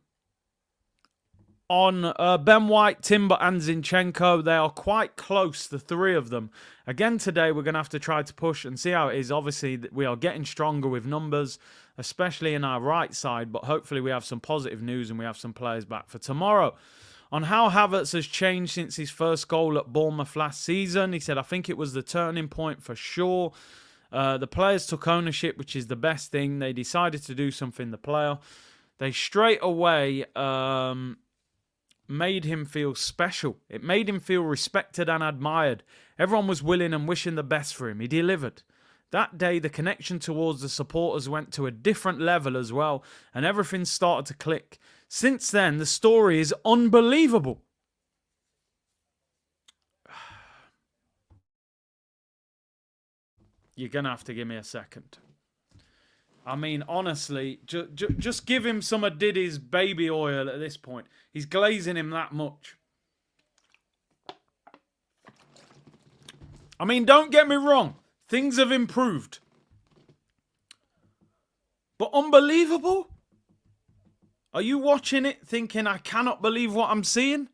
Ben White, Timber and Zinchenko, they are quite close, the three of them. Again today, we're going to have to try to push and see how it is. Obviously, we are getting stronger with numbers, especially in our right side, but hopefully we have some positive news and we have some players back for tomorrow. On how Havertz has changed since his first goal at Bournemouth last season, he said, I think it was the turning point for sure. The players took ownership, which is the best thing. They decided to do something, the player. They straight away made him feel special. It made him feel respected and admired. Everyone was willing and wishing the best for him. He delivered. That day, the connection towards the supporters went to a different level as well, and everything started to click. Since then, the story is unbelievable. You're going to have to give me a second. I mean, honestly, just give him some of Diddy's baby oil at this point. He's glazing him that much. I mean, don't get me wrong. Things have improved. But unbelievable? Are you watching it thinking, I cannot believe what I'm seeing?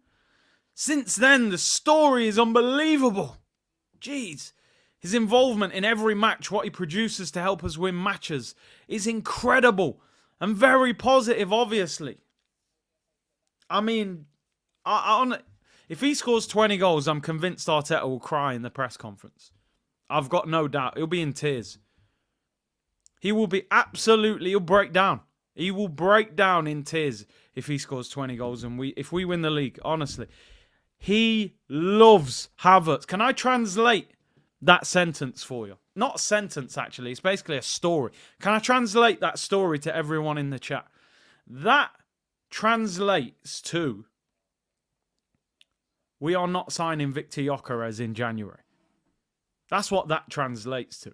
Since then, the story is unbelievable. Jeez. His involvement in every match, what he produces to help us win matches, is incredible. And very positive, obviously. I mean, if he scores 20 goals, I'm convinced Arteta will cry in the press conference. I've got no doubt. He'll be in tears. He will be he'll break down. He will break down in tears if he scores 20 goals and if we win the league, honestly. He loves Havertz. Can I translate that sentence for you? Not a sentence, actually. It's basically a story. Can I translate that story to everyone in the chat? That translates to, we are not signing Victor Gyökeres in January. That's what that translates to.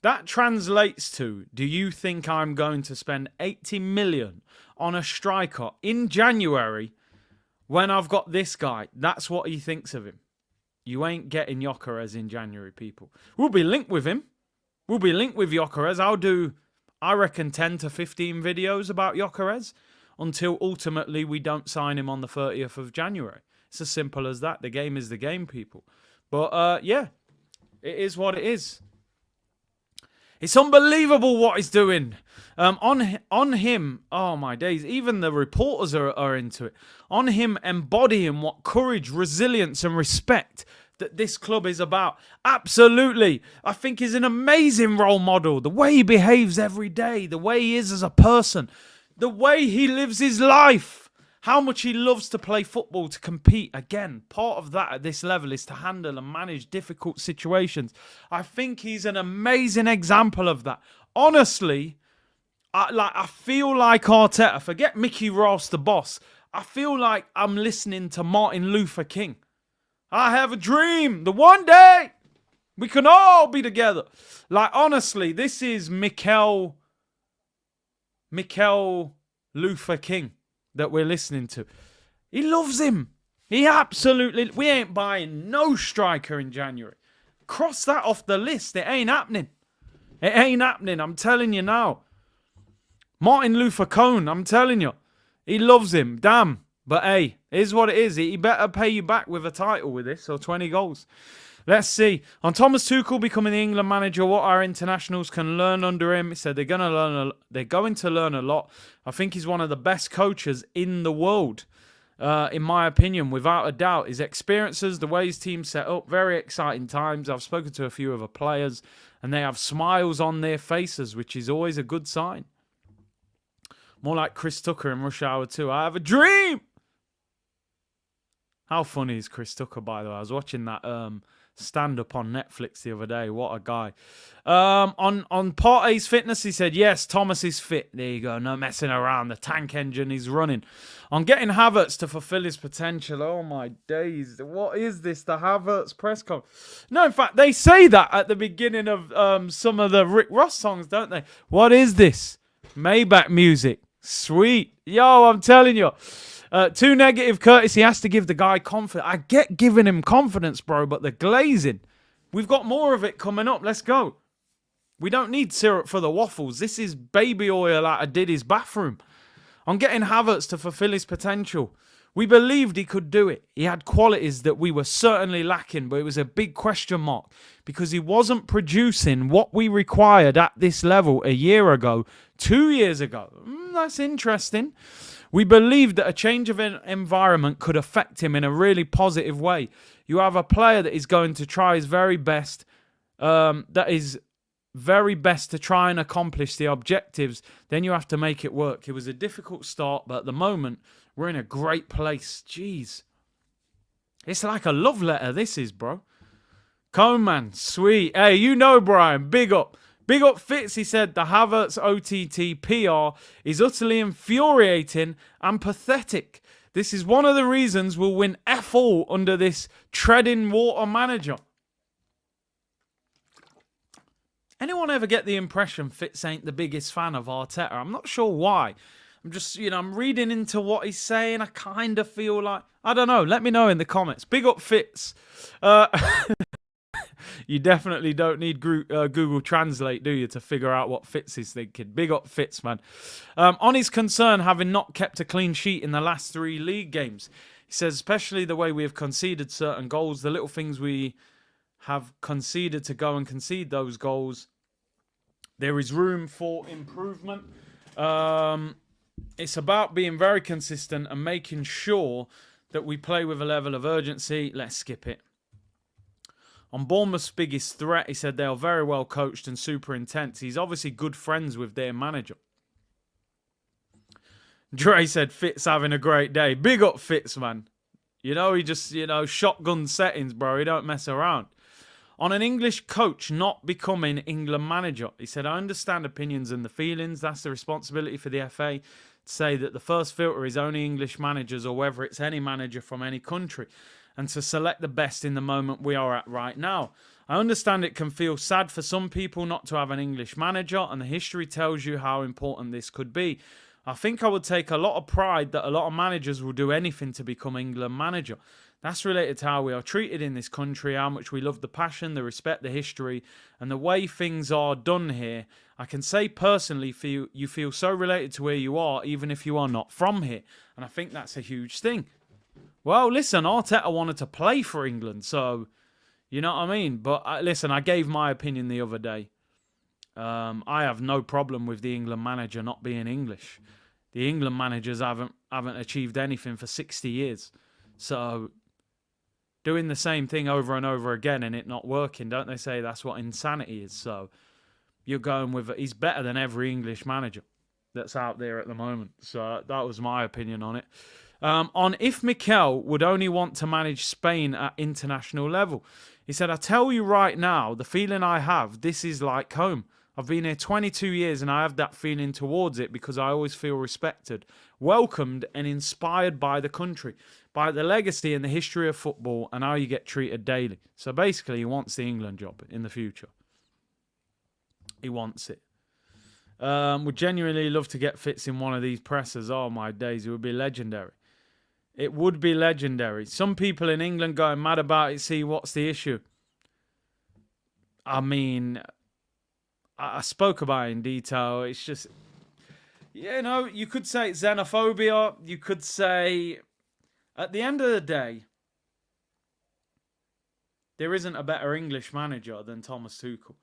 That translates to, do you think I'm going to spend 80 million on a striker in January when I've got this guy? That's what he thinks of him. You ain't getting Gyökeres in January, people. We'll be linked with him. We'll be linked with Gyökeres. I'll do, I reckon, 10 to 15 videos about Gyökeres until ultimately we don't sign him on the 30th of January. It's as simple as that. The game is the game, people. But, yeah, it is what it is. It's unbelievable what he's doing. On him, oh my days, even the reporters are into it. On him embodying what courage, resilience and respect that this club is about. Absolutely. I think he's an amazing role model. The way he behaves every day, the way he is as a person, the way he lives his life. How much he loves to play football, to compete. Again, part of that at this level is to handle and manage difficult situations. I think he's an amazing example of that. Honestly, I feel like Arteta, forget Mickey Ross, the boss. I feel like I'm listening to Martin Luther King. I have a dream that one day we can all be together. Like, honestly, this is Mikel Luther King that we're listening to. He loves him. He absolutely... We ain't buying no striker in January. Cross that off the list. It ain't happening. It ain't happening. I'm telling you now. Martin Luther King, I'm telling you. He loves him. Damn. But hey, here's what it is. He better pay you back with a title with this, or 20 goals. Let's see. On Thomas Tukul becoming the England manager, what our internationals can learn under him. He said they're going to learn a lot. I think he's one of the best coaches in the world, in my opinion, without a doubt. His experiences, the way his team's set up, very exciting times. I've spoken to a few other players, and they have smiles on their faces, which is always a good sign. More like Chris Tucker in Rush Hour 2. I have a dream! How funny is Chris Tucker, by the way? I was watching that... stand-up on Netflix the other day. What a guy. On Partey's fitness, he said, yes, Thomas is fit. There you go. No messing around. The tank engine is running. On getting Havertz to fulfill his potential. Oh, my days. What is this? The Havertz press conference? No, in fact, they say that at the beginning of some of the Rick Ross songs, don't they? What is this? Maybach music. Sweet. Yo, I'm telling you. Too negative courtesy has to give the guy confidence. I get giving him confidence, bro, but the glazing. We've got more of it coming up. Let's go. We don't need syrup for the waffles. This is baby oil out of Diddy's bathroom. On getting Havertz to fulfill his potential. We believed he could do it. He had qualities that we were certainly lacking, but it was a big question mark because he wasn't producing what we required at this level a year ago, 2 years ago. That's interesting. We believed that a change of environment could affect him in a really positive way. You have a player that is going to try his very best, to try and accomplish the objectives. Then you have to make it work. It was a difficult start, but at the moment, we're in a great place. Jeez. It's like a love letter, this is, bro. Coleman, sweet. Hey, you know, Brian, big up. Big up Fitz, he said, the Havertz OTT PR is utterly infuriating and pathetic. This is one of the reasons we'll win F all under this treading water manager. Anyone ever get the impression Fitz ain't the biggest fan of Arteta? I'm not sure why. I'm just, I'm reading into what he's saying. I kind of feel like, I don't know. Let me know in the comments. Big up Fitz. You definitely don't need Google Translate, do you, to figure out what Fitz is thinking. Big up Fitz, man. On his concern, having not kept a clean sheet in the last 3 league games, he says, especially the way we have conceded certain goals, the little things we have conceded to go and concede those goals, there is room for improvement. It's about being very consistent and making sure that we play with a level of urgency. Let's skip it. On Bournemouth's biggest threat, he said they are very well coached and super intense. He's obviously good friends with their manager. Dre said Fitz having a great day. Big up Fitz, man. He just, shotgun settings, bro. He don't mess around. On an English coach not becoming England manager, he said, I understand opinions and the feelings. That's the responsibility for the FA to say that the first filter is only English managers or whether it's any manager from any country, and to select the best in the moment we are at right now. I understand it can feel sad for some people not to have an English manager, and the history tells you how important this could be. I think I would take a lot of pride that a lot of managers will do anything to become England manager. That's related to how we are treated in this country, how much we love the passion, the respect, the history, and the way things are done here. I can say personally, you feel so related to where you are, even if you are not from here. And I think that's a huge thing. Well, listen, Arteta wanted to play for England, so you know what I mean? But listen, I gave my opinion the other day. I have no problem with the England manager not being English. The England managers haven't achieved anything for 60 years. So doing the same thing over and over again and it not working, don't they say that's what insanity is? So you're going with he's better than every English manager that's out there at the moment. So that was my opinion on it. On if Mikel would only want to manage Spain at international level. He said, I tell you right now, the feeling I have, this is like home. I've been here 22 years and I have that feeling towards it because I always feel respected, welcomed and inspired by the country, by the legacy and the history of football and how you get treated daily. So basically he wants the England job in the future. He wants it. Would genuinely love to get Fitz in one of these presses. Oh my days, it would be legendary. It would be legendary. Some people in England going mad about it. See, what's the issue? I mean, I spoke about it in detail. It's just, you could say it's xenophobia. You could say, at the end of the day, there isn't a better English manager than Thomas Tuchel.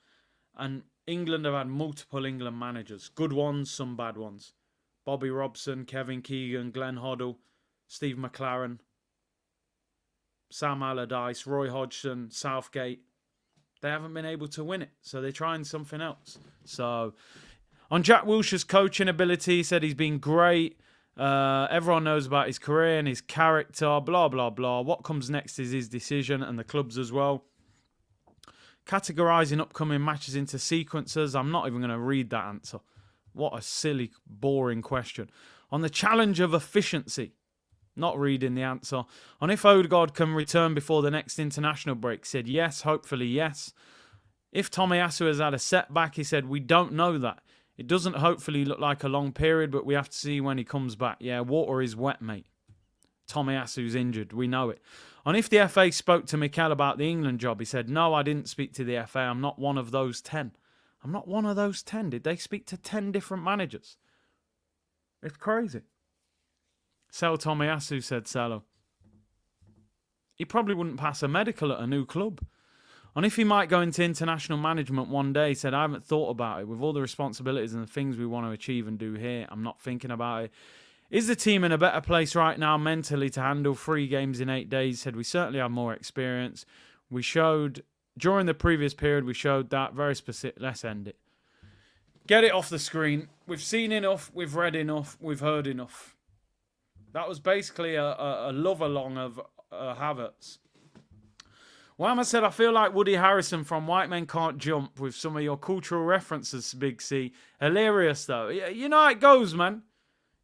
And England have had multiple England managers. Good ones, some bad ones. Bobby Robson, Kevin Keegan, Glenn Hoddle, Steve McLaren, Sam Allardyce, Roy Hodgson, Southgate. They haven't been able to win it, so they're trying something else. So, on Jack Wilshere's coaching ability, he said he's been great. Everyone knows about his career and his character, blah, blah, blah. What comes next is his decision and the club's as well. Categorising upcoming matches into sequences. I'm not even going to read that answer. What a silly, boring question. On the challenge of efficiency. Not reading the answer. On if Odegaard can return before the next international break. Said yes, hopefully yes. If Tomiyasu has had a setback, he said we don't know that. It doesn't hopefully look like a long period, but we have to see when he comes back. Yeah, water is wet, mate. Tomiyasu's injured. We know it. On if the FA spoke to Mikel about the England job, he said, no, I didn't speak to the FA. I'm not one of those 10. I'm not one of those 10. Did they speak to 10 different managers? It's crazy. Sell Tomiyasu, said Salo. He probably wouldn't pass a medical at a new club. On if he might go into international management one day, he said, I haven't thought about it. With all the responsibilities and the things we want to achieve and do here, I'm not thinking about it. Is the team in a better place right now mentally to handle 3 games in 8 days? He said, we certainly have more experience. We showed, during the previous period, we showed that very specific. Let's end it. Get it off the screen. We've seen enough. We've read enough. We've heard enough. That was basically a love-along of Havertz. Whammer said, I feel like Woody Harrison from White Men Can't Jump with some of your cultural references, Big C. Hilarious, though. You know how it goes, man.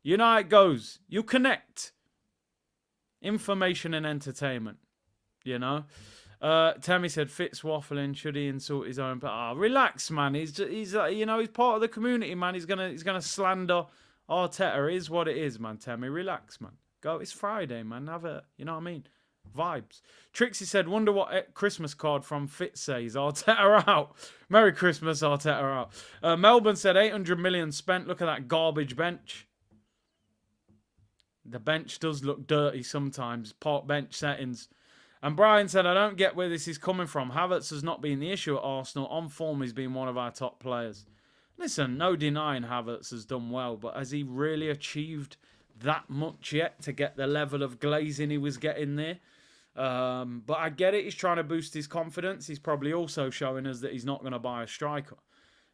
You know how it goes. You connect. Information and entertainment. You know? Tammy said, Fitz waffling. Should he insult his own? Relax, man. He's part of the community, man. He's gonna slander Arteta. It is what it is, man. Tammy, relax, man. Go. It's Friday, man. Have a, you know what I mean? Vibes. Trixie said, wonder what Christmas card from Fitz says. Arteta out. Merry Christmas, Arteta out. Melbourne said 800 million spent. Look at that garbage bench. The bench does look dirty sometimes. Park bench settings. And Brian said, I don't get where this is coming from. Havertz has not been the issue at Arsenal. On form, he's been one of our top players. Listen, no denying Havertz has done well, but has he really achieved that much yet to get the level of glazing he was getting there? But I get it. He's trying to boost his confidence. He's probably also showing us that he's not going to buy a striker.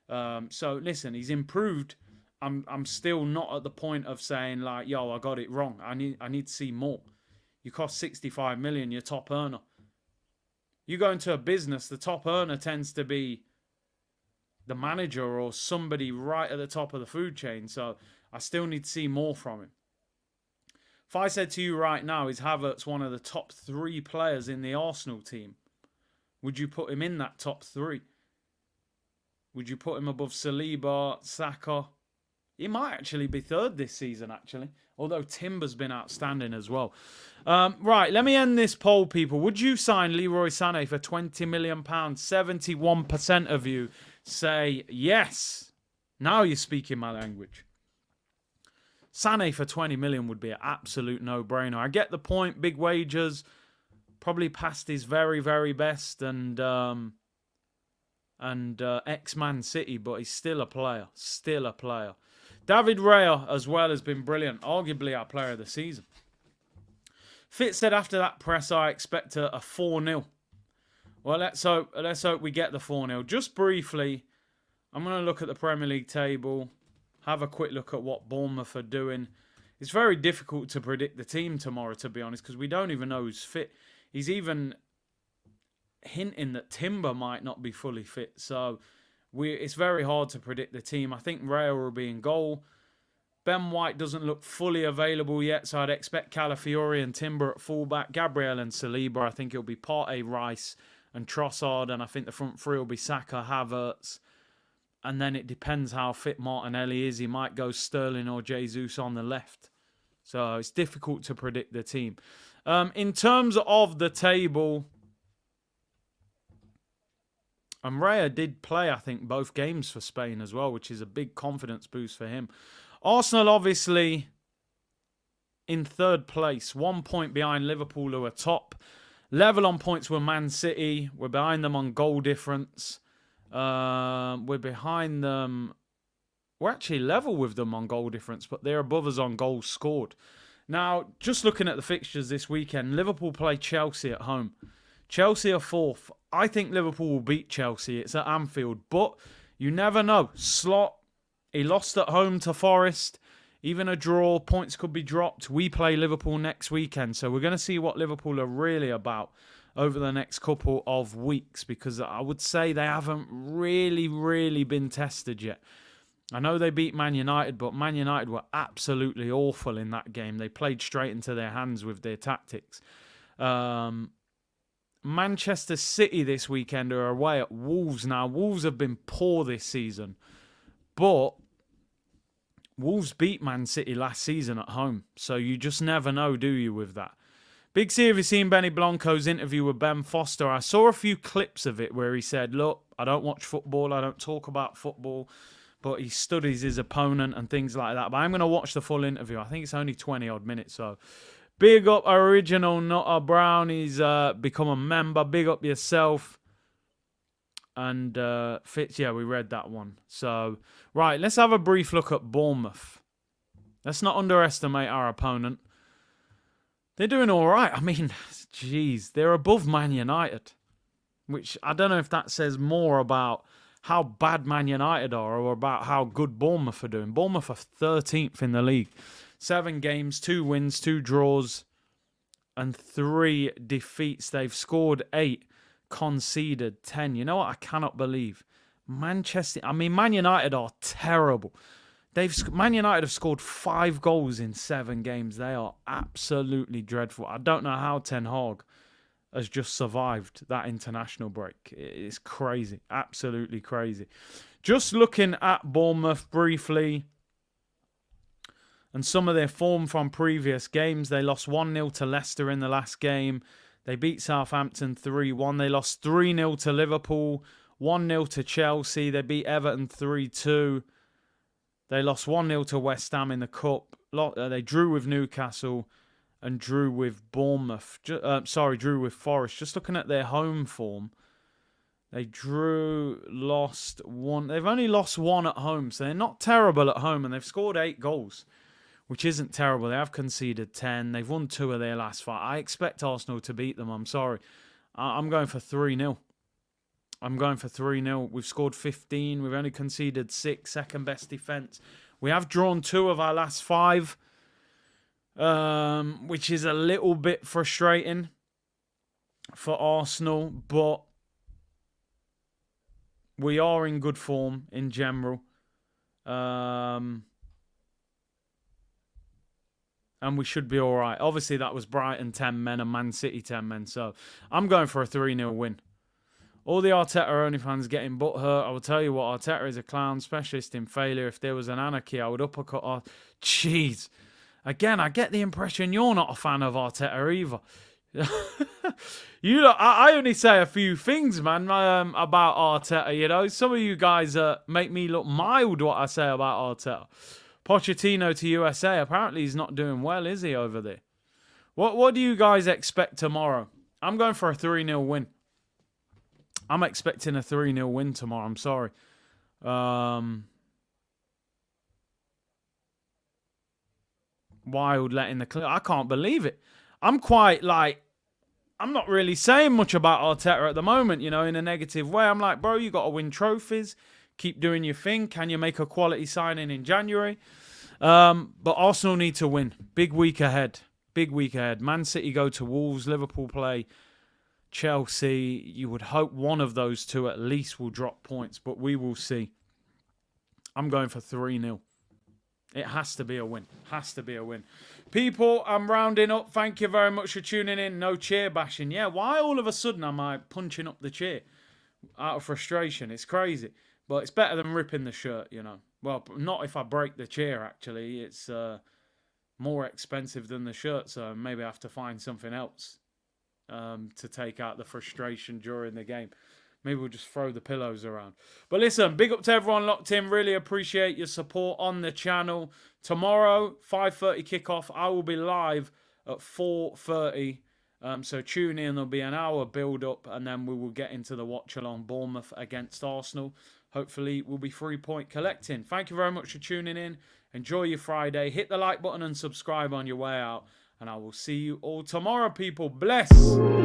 So listen, he's improved. I'm still not at the point of saying like, yo, I got it wrong. I need to see more. You cost 65 million, you're top earner. You go into a business, the top earner tends to be the manager or somebody right at the top of the food chain. So I still need to see more from him. If I said to you right now, is Havertz one of the top 3 players in the Arsenal team? Would you put him in that top 3? Would you put him above Saliba, Saka? He might actually be 3rd this season, actually. Although Timber's been outstanding as well. Right, let me end this poll, people. Would you sign Leroy Sane for £20 million? 71% of you say yes. Now you're speaking my language. Sane for 20 million would be an absolute no-brainer. I get the point. Big wages. Probably past his very, very best. And ex-Man City. But he's still a player. Still a player. David Raya as well has been brilliant. Arguably our player of the season. Fitz said after that press, I expect a 4-0. Well, let's hope we get the 4-0. Just briefly, I'm going to look at the Premier League table. Have a quick look at what Bournemouth are doing. It's very difficult to predict the team tomorrow, to be honest, because we don't even know who's fit. He's even hinting that Timber might not be fully fit. So it's very hard to predict the team. I think Raya will be in goal. Ben White doesn't look fully available yet, so I'd expect Calafiori and Timber at fullback. Gabriel and Saliba. I think it'll be Partey, Rice and Trossard, and I think the front 3 will be Saka, Havertz. And then it depends how fit Martinelli is. He might go Sterling or Jesus on the left. So it's difficult to predict the team. In terms of the table, and Raya did play, I think, both games for Spain as well, which is a big confidence boost for him. Arsenal, obviously, in 3rd place. 1 point behind Liverpool, who are top. Level on points with Man City. We're behind them on goal difference. We're behind them. We're actually level with them on goal difference, but they're above us on goals scored. Now, just looking at the fixtures this weekend, Liverpool play Chelsea at home. Chelsea are 4th. I think Liverpool will beat Chelsea. It's at Anfield, but you never know. Slot, he lost at home to Forest. Even a draw, points could be dropped. We play Liverpool next weekend, so we're going to see what Liverpool are really about over the next couple of weeks, because I would say they haven't really been tested yet. I know they beat Man United, but Man United were absolutely awful in that game. They played straight into their hands with their tactics. Manchester City this weekend are away at Wolves. Now, Wolves have been poor this season, but Wolves beat Man City last season at home. So you just never know, do you, with that? Big C, have you seen Benny Blanco's interview with Ben Foster? I saw a few clips of it where he said, look, I don't watch football, I don't talk about football, but he studies his opponent and things like that. But I'm going to watch the full interview. I think it's only 20-odd minutes, so big up Original Nutter Brown. He's become a member. Big up yourself. And Fitz, yeah, we read that one. So, right, let's have a brief look at Bournemouth. Let's not underestimate our opponent. They're doing all right. I mean, geez, they're above Man United, which I don't know if that says more about how bad Man United are or about how good Bournemouth are doing. Bournemouth are 13th in the league. 7 games, 2 wins, 2 draws, and 3 defeats. They've scored 8, conceded 10. You know what I cannot believe? Man United are terrible. Man United have scored 5 goals in 7 games. They are absolutely dreadful. I don't know how Ten Hag has just survived that international break. It's crazy. Absolutely crazy. Just looking at Bournemouth briefly and some of their form from previous games. They lost 1-0 to Leicester in the last game. They beat Southampton 3-1. They lost 3-0 to Liverpool, 1-0 to Chelsea. They beat Everton 3-2. They lost 1-0 to West Ham in the Cup. They drew with Newcastle and drew with Bournemouth. Drew with Forest. Just looking at their home form, they lost 1. They've only lost 1 at home, so they're not terrible at home, and they've scored 8 goals, which isn't terrible. They have conceded 10. They've won 2 of their last 5. I expect Arsenal to beat them. I'm sorry. I'm going for 3-0. I'm going for 3-0. We've scored 15. We've only conceded 6. Second best defence. We have drawn 2 of our last 5, which is a little bit frustrating for Arsenal, but we are in good form in general. And we should be all right. Obviously, that was Brighton 10 men and Man City 10 men. So I'm going for a 3-0 win. All the Arteta only fans getting butthurt. I will tell you what, Arteta is a clown specialist in failure. If there was an anarchy, I would uppercut Arteta. Jeez. Again, I get the impression you're not a fan of Arteta either. I only say a few things, man, about Arteta, you know. Some of you guys make me look mild what I say about Arteta. Pochettino to USA. Apparently he's not doing well, is he, over there? What do you guys expect tomorrow? I'm going for a 3-0 win. I'm expecting a 3-0 win tomorrow. I'm sorry. Wild letting the clear. I can't believe it. I'm not really saying much about Arteta at the moment, you know, in a negative way. I'm like, bro, you got to win trophies. Keep doing your thing. Can you make a quality signing in January? But Arsenal need to win. Big week ahead. Big week ahead. Man City go to Wolves. Liverpool play Chelsea. You would hope one of those 2 at least will drop points, but we will see. I'm going for 3-0. It has to be a win. Has to be a win. People, I'm rounding up. Thank you very much for tuning in. No chair bashing. Yeah, why all of a sudden am I punching up the chair? Out of frustration. It's crazy. But it's better than ripping the shirt, you know. Well, not if I break the chair, actually. It's more expensive than the shirt, so maybe I have to find something else to take out the frustration during the game. Maybe we'll just throw the pillows around. But listen, big up to everyone locked in. Really appreciate your support on the channel. Tomorrow, 5:30 kickoff. I will be live at 4:30. So tune in. There'll be an hour build-up, and then we will get into the watch-along Bournemouth against Arsenal. Hopefully, we'll be 3-point collecting. Thank you very much for tuning in. Enjoy your Friday. Hit the like button and subscribe on your way out. And I will see you all tomorrow, people. Bless.